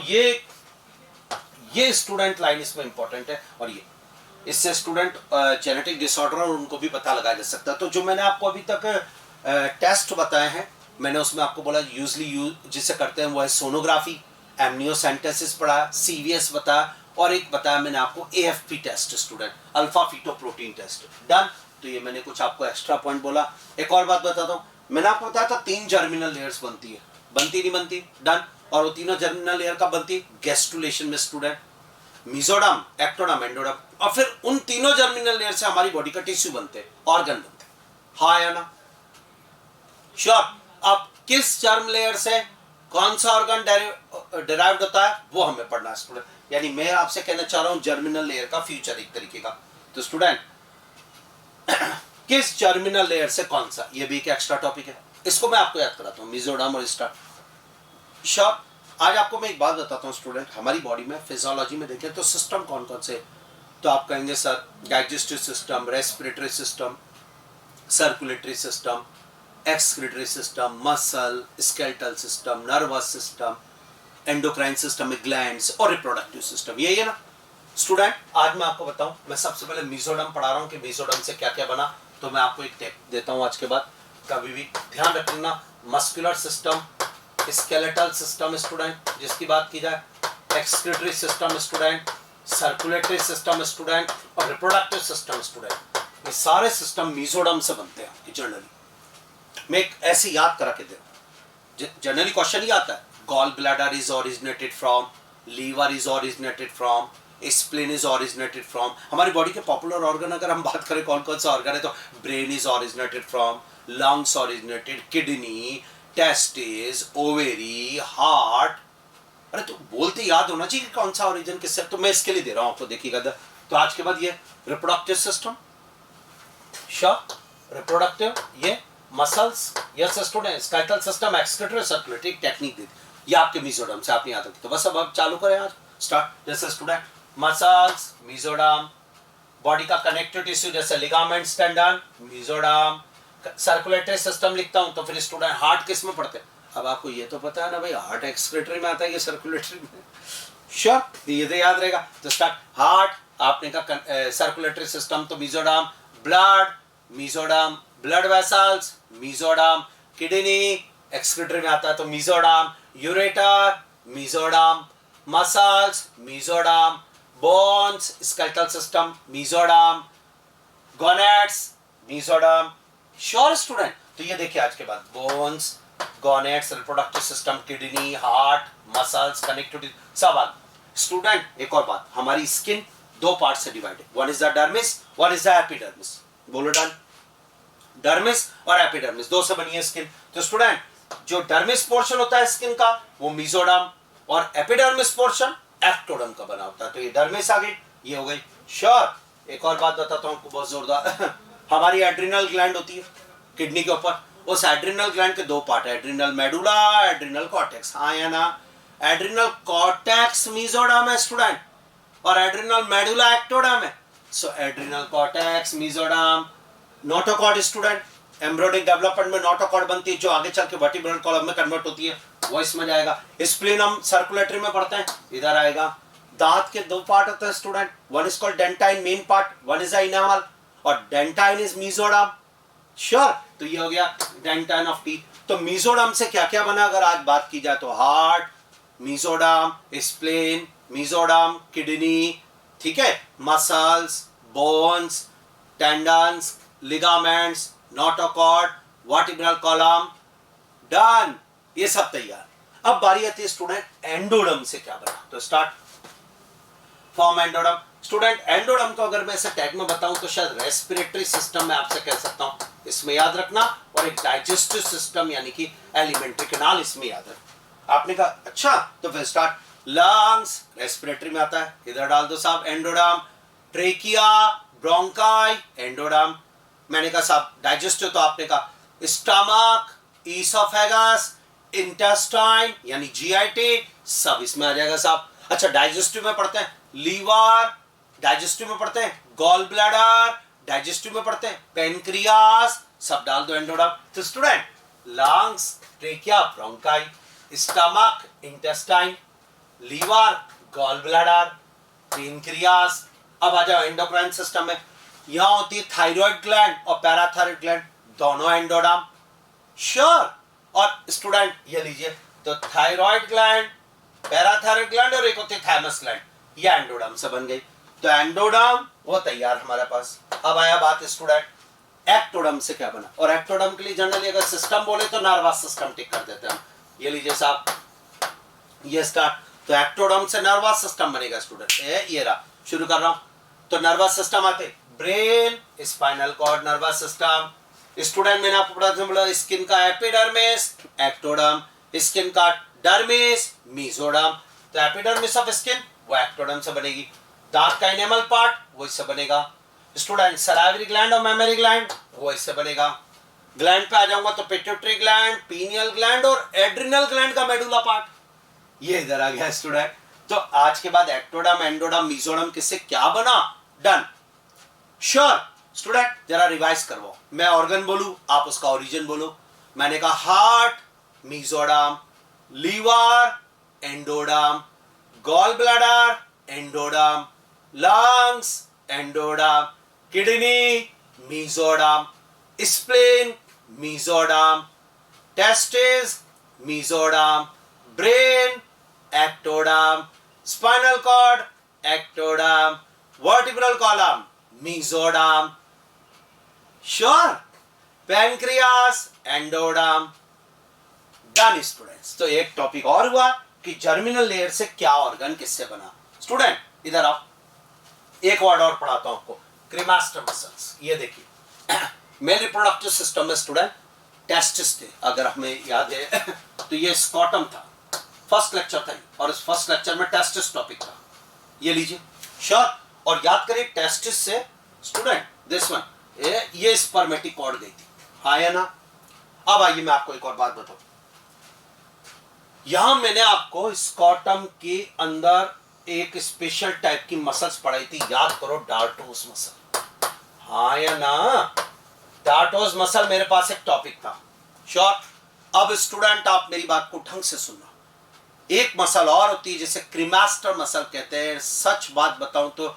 ये स्टूडेंट लाइन इसमें इंपॉर्टेंट है, और ये इससे स्टूडेंट जेनेटिक डिसऑर्डर और उनको भी पता लगाया जा सकता है। तो जो मैंने आपको अभी तक टेस्ट बताए हैं, मैंने उसमें आपको बोला यूजली जिसे करते हैं वो है सोनोग्राफी, एमनियोसेंटेसिस पढ़ा, CVS बताया, और एक बताया मैंने आपको AFP test student, alpha fetoprotein test. Done. तो ये मैंने कुछ आपको एक्स्ट्रा पॉइंट बोला। एक और बात बताता हूँ, मैंने आपको बताया था 3 जर्मिनल लेयर्स बनती है, बनती नहीं बनती? डन। और वो तीनों जर्मिनल लेयर का बनती गैस्ट्रुलेशन में स्टूडेंट, मीजोडम, एक्टोडम, एंडोडम, और फिर उन तीनों जर्मिनल लेयर से हमारी बॉडी का टिश्यू बनते हैं, ऑर्गन बनते हैं, हाँ या ना? श्योर। अब किस जर्म लेयर से कौन सा ऑर्गन डिराइव्ड होता है वो हमें पढ़ना है स्टूडेंट, यानी मैं आपसे कहना चाह रहा हूं जर्मिनल लेयर का फ्यूचर एक तरीके का। तो स्टूडेंट किस जर्मिनल लेयर से कौन सा, ये भी एक एक्स्ट्रा टॉपिक है, इसको मैं आपको याद कराता हूं, मीजोडम और स्टार्ट। श्योर। आज आपको मैं एक बात बताता हूं स्टूडेंट, हमारी बॉडी में फिजियोलॉजी में देखें तो सिस्टम कौन कौन से, तो आप कहेंगे sir digestive system, respiratory system, circulatory system, excretory system, muscle, skeletal system, nervous system, endocrine system में ग्लैंड्स, और रिप्रोडक्टिव सिस्टम, यही है ना स्टूडेंट। आज मैं आपको बताऊं, मैं सबसे पहले मीजोडम पढ़ा रहा हूं कि मीजोडम से क्या क्या बना, तो मैं आपको एक टिप देता हूं आज के बाद, कभी भी ध्यान रखना, muscular system, skeletal system student जिसकी बात की जाए, excretory system student, circulatory system student, और रिप्रोडक्टिव सिस्टम स्टूडेंट, ये सारे सिस्टम मीजोडम से बनते हैं जनरली। मैं एक ऐसे याद करा के दे रहा हूं, जनरली क्वेश्चन ही आता है, gall bladder is originated from, liver is originated from, spleen is originated from. हमारी बॉडी के पॉपुलर ऑर्गन अगर हम बात करें कौन कौन सा ऑर्गन है, तो brain is originated from, lungs originated, kidney, testis, ovary, heart. अरे तो बोलते याद होना चाहिए कि कौन सा ओरिजिन किससे, तो मैं इसके लिए दे रहा हूं आपको, देखिएगा। तो आज के बाद ये रिप्रोडक्टिव सिस्टम, रिप्रोडक्टिव, ये muscles, yes student, skeletal system, excretory, circulatory, technique दी, ये आपके मीजोडम से आप याद रखिए। तो बस अब चालू करें आज, स्टार्ट। जैसे स्टूडेंट मसल्स, मीजोडम, बॉडी का कनेक्टिव टिश्यू जैसे ligaments, tendon, mesoderm, circulatory system लिखता हूं, तो फिर स्टूडेंट हार्ट किस में पढ़ते हैं? अब आपको ये तो पता है ना भाई, हार्ट एक्सक्रीटरी में आता है कि सर्कुलेटरी में? श्योर, ये तो याद रहेगा। तो स्टार्ट, हार्ट आपने कहा, सर्कुलेटरी सिस्टम तो mesoderm, blood, mesoderm, blood vessels, mesoderm, kidney excretory में आता है तो mesoderm, ureter, mesoderm, muscles, mesoderm, bones, skeletal system, mesoderm, gonads, mesoderm. Sure student. तो ये देखिए आज के बाद, bones, gonads, reproductive system, kidney, heart, muscles, connectivity, सब आ स्टूडेंट। एक और बात, हमारी स्किन 2 पार्ट से डिवाइड है, one is the dermis, one is the epidermis. बोलो डन। डर्मिस और एपिडर्मिस 2 से बनी है स्किन। तो स्टूडेंट जो डर्मिस पोर्शन होता है स्किन का वो मीजोडम, और एपिडर्मिस पोर्शन एक्टोडम का बना होता है। तो ये डर्मिस आ गई, ये हो गई। श्योर। एक और बात बताता हूं आपको बहुत जोरदार हमारी एड्रिनल ग्लैंड होती है किडनी के ऊपर, उस एड्रिनल ग्लैंड के 2 पार्ट है, एड्रिनल मेडुला, एड्रिनल कॉर्टेक्स, हाँ या ना? एड्रिनल कॉर्टेक्स मीजोडम है स्टूडेंट, और एड्रिनल मेडुला एक्टोडम है। So adrenal cortex, mesoderm, notochord student, embryonic development में नोटोकॉर्ड बनती है जो आगे चल के वर्टिब्रल कॉलम में कन्वर्ट होती है, वो इसमें जाएगा। स्प्लीन हम सर्कुलेटरी में पढ़ते हैं, इधर आएगा। दांत के 2 पार्ट होते हैं student, one is called dentine main part, one is enamel, और डेंटाइन इज मीजोडम। श्योर। तो ये हो गया डेंटाइन ऑफ टीथ। तो मीजोडम से क्या क्या बना अगर आज बात की जाए तो heart, mesoderm, spleen, mesoderm, kidney, ठीक है, muscles, bones, tendons, ligaments, notochord, vertebral column, done. ये सब तैयार। अब बारी आती है स्टूडेंट एंडोडम से क्या बना। तो स्टार्ट, फॉर्म एंडोडम। स्टूडेंट एंडोडम को अगर मैं ऐसे टैग में बताऊं तो शायद रेस्पिरेटरी सिस्टम में आपसे कह सकता हूं, इसमें याद रखना, और एक डाइजेस्टिव सिस्टम यानी कि एलिमेंट्री कैनाल इसमें याद रखना। आपने कहा अच्छा, तो फिर स्टार्ट। लंग्स रेस्पिरेटरी में आता है, इधर डाल दो साहब एंडोडर्म। Trachea, bronchi, endoderm. मैंने कहा साहब डाइजेस्टिव, तो आपने कहा स्टमक, ईसोफेगस, इंटेस्टाइन यानी जीआईटी, सब इसमें आ जाएगा साहब। अच्छा डाइजेस्टिव में पढ़ते हैं लीवर, डाइजेस्टिव में पढ़ते हैं गॉल ब्लैडर, डाइजेस्टिव में पढ़ते हैं पेनक्रियास, सब डाल दो एंडोडर्म। तो student lungs, trachea, bronchi, stomach, intestine, liver, gall bladder, pancreas. अब आ जाओ एंडोक्राइन सिस्टम में, यहां होती है थायराइड ग्लैंड और पैराथायराइड ग्लैंड, दोनों एंडोडर्म। श्योर। और स्टूडेंट ये लीजिए, तो थायराइड ग्लैंड, पैराथायराइड ग्लैंड और एक होती है थाइमस ग्लैंड, ये एंडोडर्म से बन गई। तो एंडोडर्म वो तैयार हमारे पास। अब आया बात स्टूडेंट एक्टोडर्म से क्या बना, और एक्टोडर्म के लिए जनरली अगर सिस्टम बोले तो नर्वस सिस्टम टिक कर देते हैं। ये लीजिए साहब, ये स्टार्ट। तो एक्टोडर्म से नर्वस सिस्टम बनेगा स्टूडेंट। ये रहा, शुरू कर रहा हूं। तो नर्वस सिस्टम आते brain, spinal cord, nervous system. Student मैंने आपको पढ़ा था, बोला स्किन का एपिडर्मिस, एक्टोडर्म, स्किन का डर्मिस, मेसोडर्म। तो एपिडर्मिस ऑफ स्किन वो एक्टोडर्म से बनेगी। दांत का एनिमल पार्ट वो इससे बनेगा। स्टूडेंट सलाइवरी ग्लैंड और मेमोरी ग्लैंड वो इससे बनेगा। ग्लैंड पे आ जाऊंगा तो पिट्यूटरी ग्लैंड, पीनियल ग्लैंड और एड्रिनल ग्लैंड का मेडुला पार्ट ये इधर आ गया स्टूडेंट। तो आज के बाद एक्टोडर्म, एंडोडर्म, मेसोडर्म किससे क्या बना, डन। श्योर स्टूडेंट, जरा रिवाइज करवाओ। मैं ऑर्गन बोलूं, आप उसका ओरिजिन बोलो। मैंने कहा heart, mesoderm, liver, endoderm, gall bladder, endoderm, lungs, endoderm, kidney, mesoderm, spleen, mesoderm, testis, mesoderm, brain, ectoderm, spinal cord, ectoderm, vertebral column, mesoderm. Sure. Pancreas, endoderm, done students. तो एक टॉपिक और हुआ कि जर्मिनल लेयर से क्या organ किससे बना। Student इधर आओ, एक वर्ड और पढ़ाता हूं आपको, क्रीमास्टर मसल्स। ये देखिए मेल रिप्रोडक्टिव सिस्टम में स्टूडेंट टेस्टिस थे, अगर हमें याद है तो ये स्कॉटम था, फर्स्ट लेक्चर था, और इस फर्स्ट लेक्चर में टेस्टिस टॉपिक था। ये लीजिए श्योर। और याद करिए टेस्टिस से स्टूडेंट दिस वन, ये स्पर्मेटिक कॉर्ड गई थी, हाँ या ना। अब आइए मैं आपको एक और बात बताऊं, यहां मैंने आपको स्कॉटम के अंदर एक स्पेशल टाइप की मसल्स पढ़ाई थी, याद करो, डार्टोस मसल, हाँ या ना। डार्टोस मसल मेरे पास एक टॉपिक था। श्योर। अब स्टूडेंट आप मेरी बात को ढंग से सुनना, एक मसल और होती है जिसे क्रीमास्टर मसल कहते हैं। सच बात बताऊं तो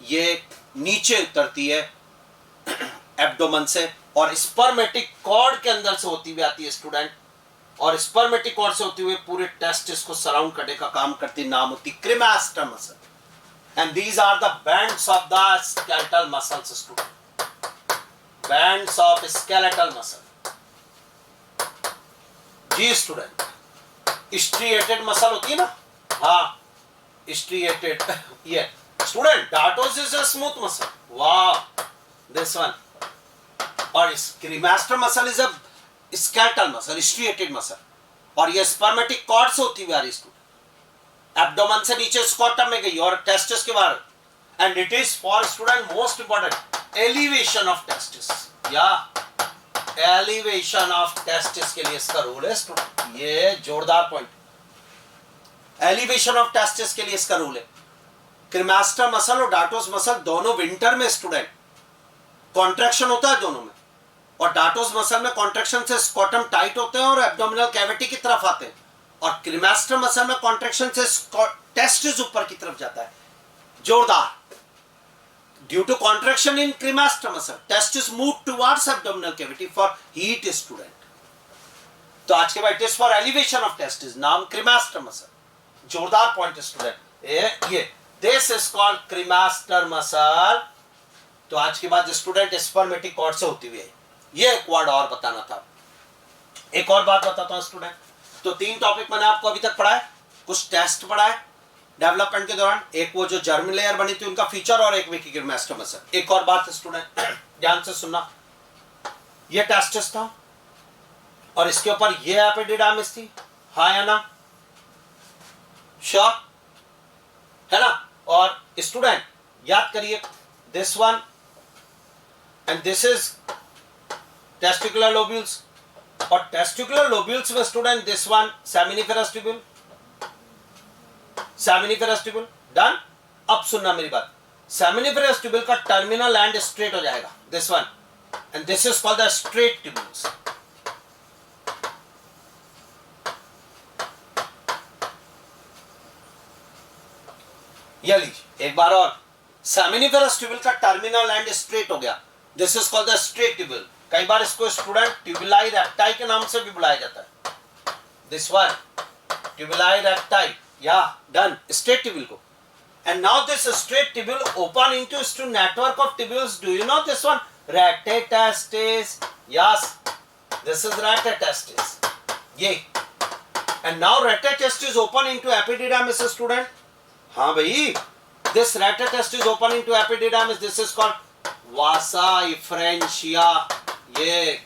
ये नीचे उतरती है एब्डोमेन से और स्पर्मेटिक कॉर्ड के अंदर से होती हुई आती है स्टूडेंट, और स्पर्मेटिक कॉर्ड से होती हुई पूरे टेस्टिस को सराउंड करने का काम करती, नाम होती cremaster muscle. And these are the bands of the skeletal muscles student, bands of skeletal muscle. जी स्टूडेंट, स्ट्रिएटेड मसल होती है ना, हाँ स्ट्रिएटेड। ये student dartos is a smooth muscle, वाह दिस वन। और cremaster muscle is a skeletal muscle, striated muscle, और ये स्पर्मेटिक कॉर्ड से होती हुई आ रही स्टूडेंट, एब्डोमेन से नीचे स्कॉटम में गई और टेस्टिस के बाहर। And it is for student most important elevation of testis, या एलिवेशन ऑफ टेस्टिस के लिए इसका रोल है स्टूडेंट। ये जोरदार पॉइंट, एलिवेशन ऑफ टेस्टिस के लिए इसका रोल है। क्रीमास्टर मसल और डार्टोस मसल दोनों विंटर में स्टूडेंट कॉन्ट्रैक्शन होता है दोनों में, और डार्टोस मसल में कॉन्ट्रैक्शन से स्कॉटम टाइट होते हैं और एब्डोमिनल कैविटी की तरफ आते हैं, और क्रीमास्टर मसल में कॉन्ट्रैक्शन से टेस्टिस ऊपर की तरफ जाता है। जोरदार। Due to contraction in cremaster muscle testis move towards abdominal cavity for heat student. तो आज के बाद it is for elevation of testis, नाम क्रीमास्टर मसल। जोरदार पॉइंट स्टूडेंट, ये this is called cremaster muscle. तो आज के बाद स्टूडेंट स्पर्मेटिक कॉर्ड से होती हुई है। ये एक वर्ड और बताना था। एक और बात बताता हूं स्टूडेंट, तो 3 टॉपिक मैंने आपको अभी तक पढ़ा है, कुछ टेस्ट पढ़ा है डेवलपमेंट के दौरान, एक वो जो जर्म लेयर बनी थी उनका फीचर, और एक विकी क्रीमास्टर मसल। एक और बात स्टूडेंट ध्यान से सुनना, ये टेस्टिस था और इसके ऊपर ये एपिडिडामिस थी, हाँ या ना। श्योर है ना। और स्टूडेंट याद करिए, this one and this is testicular lobules, और टेस्टिकुलर लोब्यूल्स में student this one seminiferous tubule, seminiferous tubule done. अब सुनना मेरी बात, सेमिनिफेरस ट्यूब्यूल का टर्मिनल एंड स्ट्रेट हो जाएगा this one, and this is called the straight tubules. ये लीजिए एक बार और, सेमिनिफेरस ट्यूब्यूल का टर्मिनल एंड स्ट्रेट हो गया, this is called the straight tubule. कई बार इसको स्टूडेंट ट्यूबुलाई रेक्टाई के नाम से भी बुलाया जाता है, दिस वन ट्यूबुलाई रेक्टाई, या डन स्ट्रेट ट्यूब्यूल को। And now this straight tubule open into network of tubules. Do you know this one? Retatestis. Yes, this is retatestis. ये. And now retatestis open into epididymis, student. हाँ भाई. This retatestis open into epididymis. This is called vasa efferentia. ये.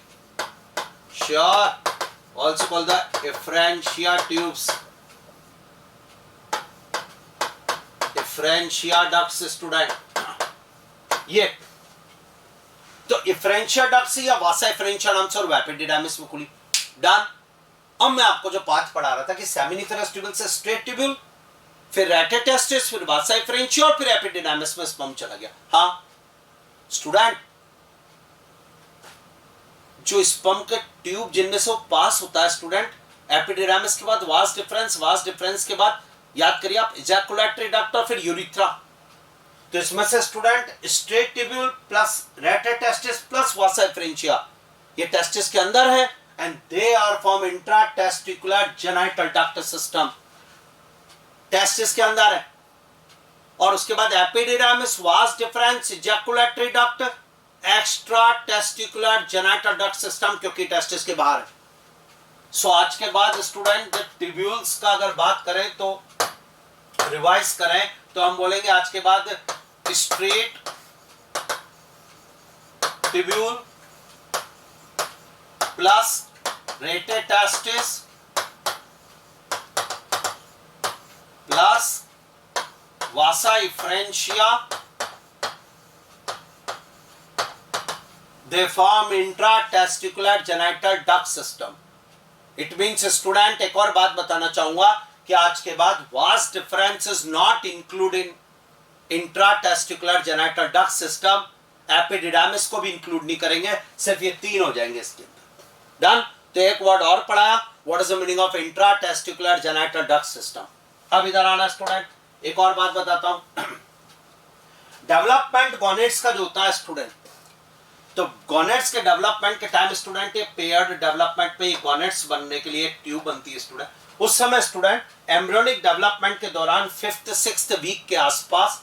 Sure. Also called the efferentia tubes. इफ्रेंशिया ducts student, ये तो इफ्रेंशिया ducts या वासा इफ्रेंशिया नाम से और एपिडिडाइमिस में खुली डन। अब मैं आपको जो पाथ पढ़ा रहा था कि सेमिनिफेरस ट्यूब्यूल से स्ट्रेट ट्यूब्यूल, फिर रेटेटेस्टिस, फिर वासा इफ्रेंशिया और फिर एपिडिडाइमिस में स्पर्म चला गया। हाँ स्टूडेंट, जो स्पर्म के ट्यूब जिनमें से वो पास होता है स्टूडेंट, एपिडिडाइमिस के बाद वास डिफरेंस, वास डिफरेंस के बाद याद करिए आप इजैकुलेटरी डक्ट और फिर यूरिथ्रा। तो इसमें से student straight tubule plus rete testis plus vasa efferentia, ये टेस्टिस के अंदर है and they are from intra testicular genital duct system, testis के अंदर है। और उसके बाद epididymis, vas deferens, ejaculatory duct, extra testicular genital duct system, क्योंकि टेस्टिस के बाहर है। सो आज के बाद स्टूडेंट ट्यूब्यूल्स का अगर बात करें तो रिवाइज करें तो हम बोलेंगे आज के बाद straight tubule plus rete testis plus vasa efferentia, they form intra testicular genital duct system. It means student एक और बात बताना चाहूंगा कि आज के बाद vas deferens is not include in intra testicular genital duct system, epididymis को भी इंक्लूड नहीं करेंगे, सिर्फ ये तीन हो जाएंगे इसके अंदर। डन। तो एक वर्ड और पढ़ाया, what is the meaning of intra testicular genital duct system. अब इधर आना स्टूडेंट, एक और बात बताता हूं। डेवलपमेंट गॉनेट्स का जो होता है स्टूडेंट, तो गॉनेट्स के डेवलपमेंट के टाइम स्टूडेंट एक पेयर्ड डेवलपमेंट पे गॉनेट्स बनने के लिए एक ट्यूब बनती है स्टूडेंट। उस समय स्टूडेंट एम्ब्रियोनिक डेवलपमेंट के दौरान 5th 6th वीक के आसपास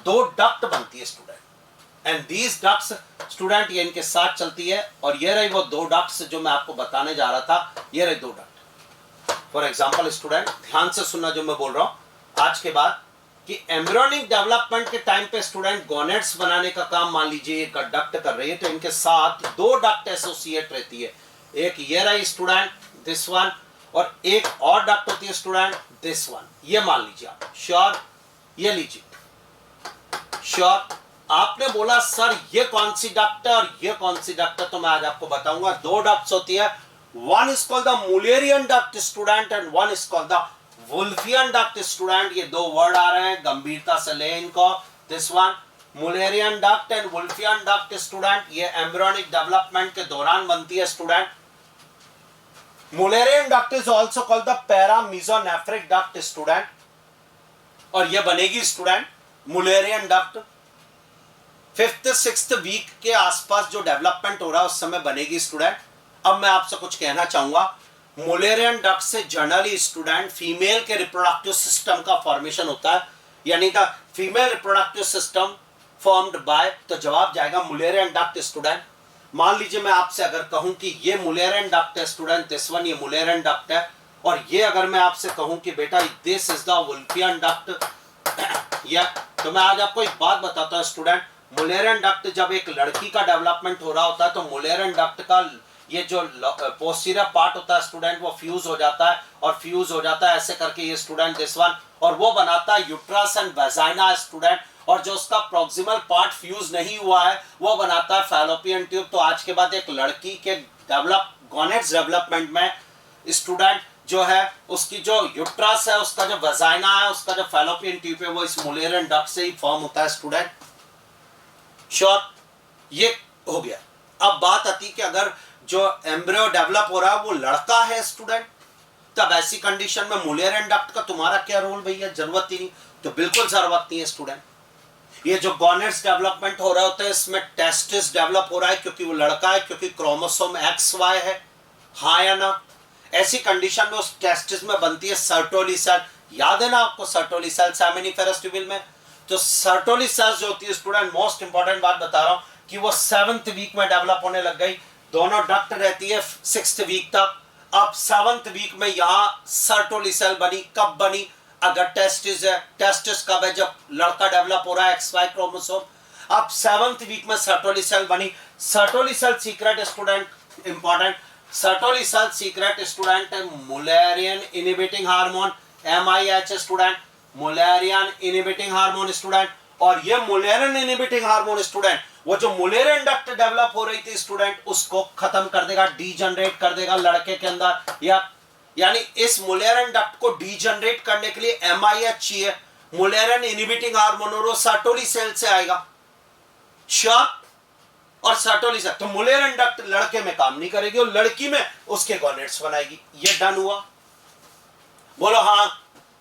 दो डक्ट बनती है student, and these ducts student ये इनके साथ चलती है, और ये रही वो दो डक्ट्स जो मैं आपको बताने जा रहा था, ये रही दो डक्ट। फॉर एग्जाम्पल स्टूडेंट ध्यान से सुनना जो मैं बोल रहा हूं आज के बाद, कि एम्ब्रियोनिक डेवलपमेंट के टाइम पे स्टूडेंट गॉनेट्स बनाने का काम मान लीजिए एक डक्ट कर रही है, तो इनके साथ दो डक्ट एसोसिएट रहती है, एक ये रही स्टूडेंट दिस वन, और एक और डक्ट होती है स्टूडेंट दिस वन, ये मान लीजिए आप। श्योर? ये लीजिए श्योर। आपने बोला सर ये कौन सी डक्ट है और ये कौन सी डक्ट है, तो मैं आज आपको बताऊंगा। दो डक्ट्स होती है, one is called the Mullerian duct student and one is called the वुल्फियन duct student. ये दो वर्ड आ रहे हैं, गंभीरता से ले इनको। This one Mullerian duct and Wolffian duct student, ये एम्ब्रियोनिक डेवलपमेंट के दौरान बनती है student. Mullerian duct is also called the paramesonephric duct student, और ये बनेगी student Mullerian duct 5th 6th week के आसपास जो डेवलपमेंट हो रहा है उस समय बनेगी स्टूडेंट। अब मैं आपसे कुछ कहना चाहूंगा, मुलेरियन डक्ट से जनरली स्टूडेंट फीमेल के रिप्रोडक्टिव सिस्टम का फॉर्मेशन होता है, यानी का female reproductive system formed by, तो जवाब जाएगा मुलेरियन डक्ट स्टूडेंट। मान लीजिए मैं आपसे अगर कहूं कि ये मुलेरियन डक्ट है स्टूडेंट, दिस वन ये मुलेरियन डक्ट है, और ये अगर मैं आपसे कहूं कि बेटा दिस इज द वुल्फियन डक्ट, या तो मैं आज आपको एक बात बताता हूं स्टूडेंट, मुलेरियन डक्ट जब एक लड़की का डेवलपमेंट हो रहा होता है तो मुलेरियन डक्ट का ये जो पोस्टीरियर पार्ट होता है स्टूडेंट वो फ्यूज हो जाता है, और फ्यूज हो जाता है ऐसे करके ये स्टूडेंट दिस वन, और वो बनाता है यूट्रस एंड वेजाइना स्टूडेंट, और जो उसका प्रॉक्सिमल पार्ट फ्यूज नहीं हुआ है वो बनाता है फैलोपियन ट्यूब। तो आज के बाद एक लड़की के गॉनेट्स डेवलपमेंट में स्टूडेंट जो है उसकी जो यूट्रस है, उसका जो वेजाइना है, उसका जो फैलोपियन ट्यूब है वो इस मुलेरियन डक्ट से ही फॉर्म होता है स्टूडेंट। श्योर, ये हो गया। अब बात आती कि अगर जो एम्ब्रियो डेवलप हो रहा है वो लड़का है स्टूडेंट, तब ऐसी कंडीशन में मुलेरियन डक्ट का तुम्हारा क्या रोल भैया? जरूरत ही नहीं। तो बिल्कुल जरूरत नहीं है स्टूडेंट। ये जो गॉनेट्स डेवलपमेंट हो रहा होता है इसमें टेस्टिस डेवलप हो रहा है क्योंकि वो लड़का है, क्योंकि क्रोमोसोम XY है, हाँ या ना? ऐसी कंडीशन में उस टेस्टिस में बनती है सर्टोली सेल। याद है ना आपको सर्टोली सेल सेमिनिफेरस ट्यूबिल में? तो सर्टोली सेल्स जो होती है स्टूडेंट, मोस्ट इंपॉर्टेंट बात बता रहा हूं कि वो 7th वीक में डेवलप होने लग गई। दोनों डक्ट रहती है 6th वीक तक। अब 7th वीक में यहां सर्टोली सेल बनी। कब बनी? अगर टेस्टिस है। टेस्टिस कब है? जब लड़का डेवलप हो रहा है, XY क्रोमोसोम। अब 7th वीक में सर्टोली सेल बनी। Sertoli cell secrete student important, Sertoli cell secrete student Mullerian inhibiting hormone, MIH student, Mullerian inhibiting hormone student. और ये मुलेरियन इनहिबिटिंग हार्मोन स्टूडेंट वो जो मुलेरियन डक्ट डेवलप हो रही थी स्टूडेंट उसको खत्म कर देगा, डीजनरेट कर देगा लड़के के अंदर। यानी इस मुलेरियन डक्ट को डीजनरेट करने के लिए MIH चाहिए, मुलेरियन इनहिबिटिंग हार्मोन, और वो सर्टोली सेल से आएगा। श्योर? और सर्टोली सेल तो मुलेरियन डक्ट लड़के में काम नहीं करेगी और लड़की में उसके गॉनेट्स बनाएगी। ये डन हुआ? बोलो हाँ,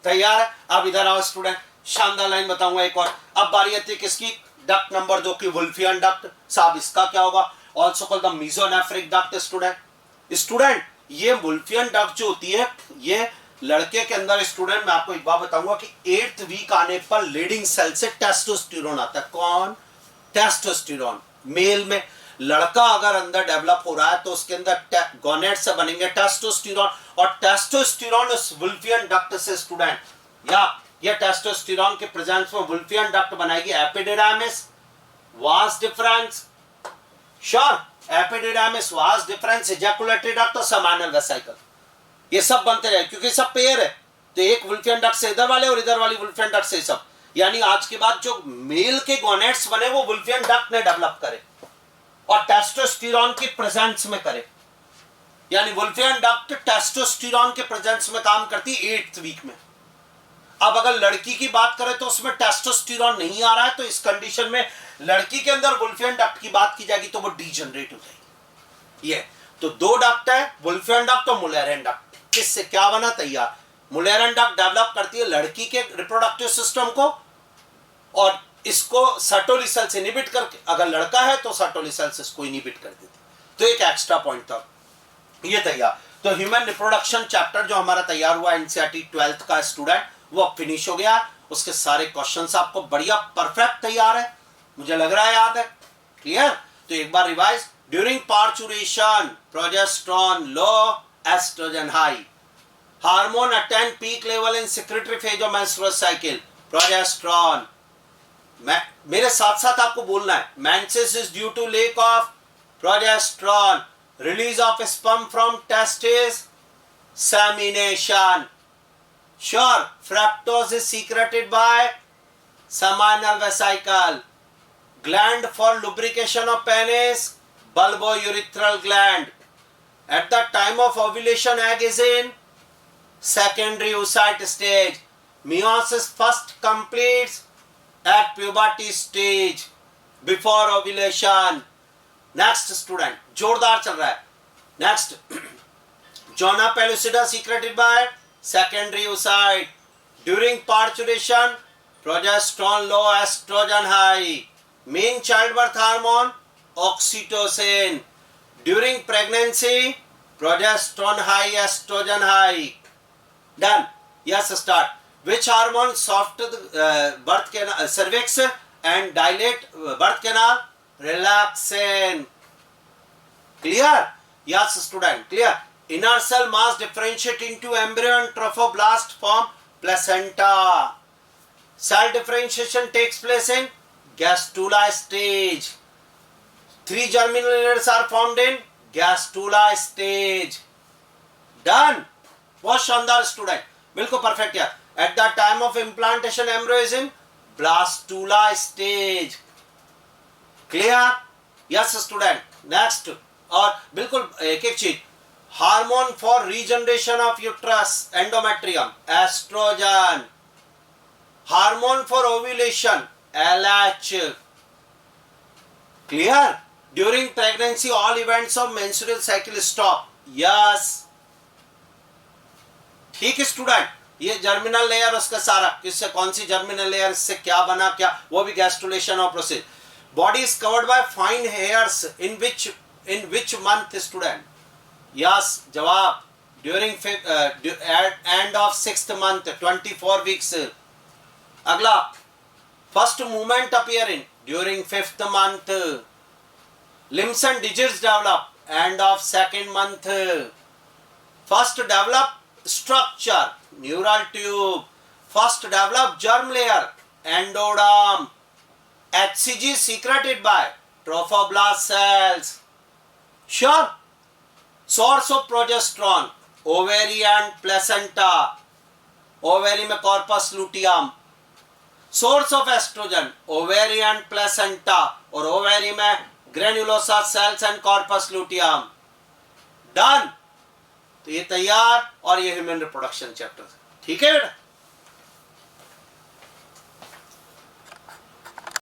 तैयार है? अब इधर आओ स्टूडेंट, शानदार लाइन बताऊंगा एक और। अब बारी आती है किसकी? डक्ट नंबर 2 की, वुल्फियन डक्ट। साहब इसका क्या होगा? Also called the mesonephric duct student. ये वुल्फियन डक्ट जो होती है ये लड़के के अंदर स्टूडेंट, मैं आपको एक बात बताऊंगा कि 8th वीक आने पर लीडिंग सेल से टेस्टोस्टेरोन आता है। कौन? टेस्टोस्टेरोन। मेल में लड़का अगर अंदर डेवलप हो रहा है तो उसके अंदर गॉनेट से बनेंगे टेस्टोस्टेरोन, और टेस्टोस्टेरोन इस वुल्फियन डक्ट से स्टूडेंट, या ये टेस्टोस्टेरोन के प्रेजेंस में वुल्फियन डक्ट बनाएगी epididymis, vas difference. Sure? Epididymis, vas deferens, ejaculatory duct और सेमिनल वेसिकल, ये सब बनते रहे क्योंकि सब पेयर है। तो एक वुल्फियन डक्ट से इधर वाले और इधर वाली वुल्फियन डक्ट से सब, यानी आज के बाद जो मेल के गॉनेट्स बने वो वुल्फियन डक्ट ने डेवलप करे और टेस्टोस्टेरोन की प्रेजेंस में करे। यानी वुल्फियन डक्ट टेस्टोस्टेरोन के प्रेजेंस में काम करती 8th वीक में। अब अगर लड़की की बात करें तो उसमें टेस्टोस्टेरोन नहीं आ रहा है, तो इस कंडीशन में लड़की के अंदर वुल्फियन डक्ट की बात की जाएगी तो वो डीजनरेट हो जाएगी। ये तो 2 डक्ट है, वुल्फियन डक्ट और मुलेरियन डक्ट। किससे क्या बना? तैयार। मुलेरियन डक्ट डेवलप करती है लड़की के रिप्रोडक्टिव सिस्टम को, और इसको सर्टोली सेल से इनहिबिट करके, अगर लड़का है तो सर्टोली सेल से इसको इनहिबिट कर देती। तो एक एक्स्ट्रा पॉइंट था ये तैयार। तो ह्यूमन रिप्रोडक्शन चैप्टर जो हमारा तैयार हुआ NCERT 12th का स्टूडेंट, वो अब फिनिश हो गया। उसके सारे क्वेश्चंस आपको बढ़िया परफेक्ट तैयार है, मुझे लग रहा है याद है। क्लियर? तो एक बार revise. During parturition progesterone low, estrogen high, hormone attain peak level in secretory phase of menstrual cycle, progesterone. मेरे साथ साथ आपको बोलना है, menses is due to lack of progesterone, release of sperm from testis, semination. Sure, fructose is secreted by seminal vesicle. Gland for lubrication of penis, bulbourethral gland. At the time of ovulation, egg is in secondary oocyte stage. Meiosis first completes at puberty stage before ovulation. Next student, जोरदार चल रहा है. Next, zona pellucida secreted by secondary oocyte. During parturition, progesterone low, estrogen high. Main childbirth hormone, oxytocin. During pregnancy, progesterone high, estrogen high. Done. Yes, start. Which hormone soft birth canal, cervix and dilate birth canal? Relaxin. Clear? Yes, student. Clear? Inner cell mass differentiate into embryo and trophoblast form placenta. Cell differentiation takes place in gastrula stage. 3 germinal layers are formed in gastrula stage. Done, बहुत शानदार student, बिल्कुल perfect यार। At the time of implantation embryo is in blastula stage. Clear? Yes student. Next, और बिल्कुल एक एक चीज, hormone for regeneration of uterus endometrium oestrogen, hormone for ovulation LH। Clear? During pregnancy all events of menstrual cycle stop. Yes, ठीक है student. ये germinal layer उसका सारा, किससे कौन सी जर्मिनल लेयर, इससे क्या बना क्या, वो भी गैस्ट्रुलेशन और process. Body is covered by fine hairs in which month student? Yes, जवाब during end of 6th month 24 weeks. अगला, first movement appear in during 5th month। Limbs and digits develop end of 2nd month। First develop structure neural tube, first develop germ layer endoderm, HCG secreted by trophoblast cells। sure, source of progesterone ovary and placenta, ovary में corpus luteum, source of estrogen ovary and placenta और ovary में granulosa cells and corpus luteum। done, तो ये तैयार, और ये human reproduction chapter. ठीक है बेटा।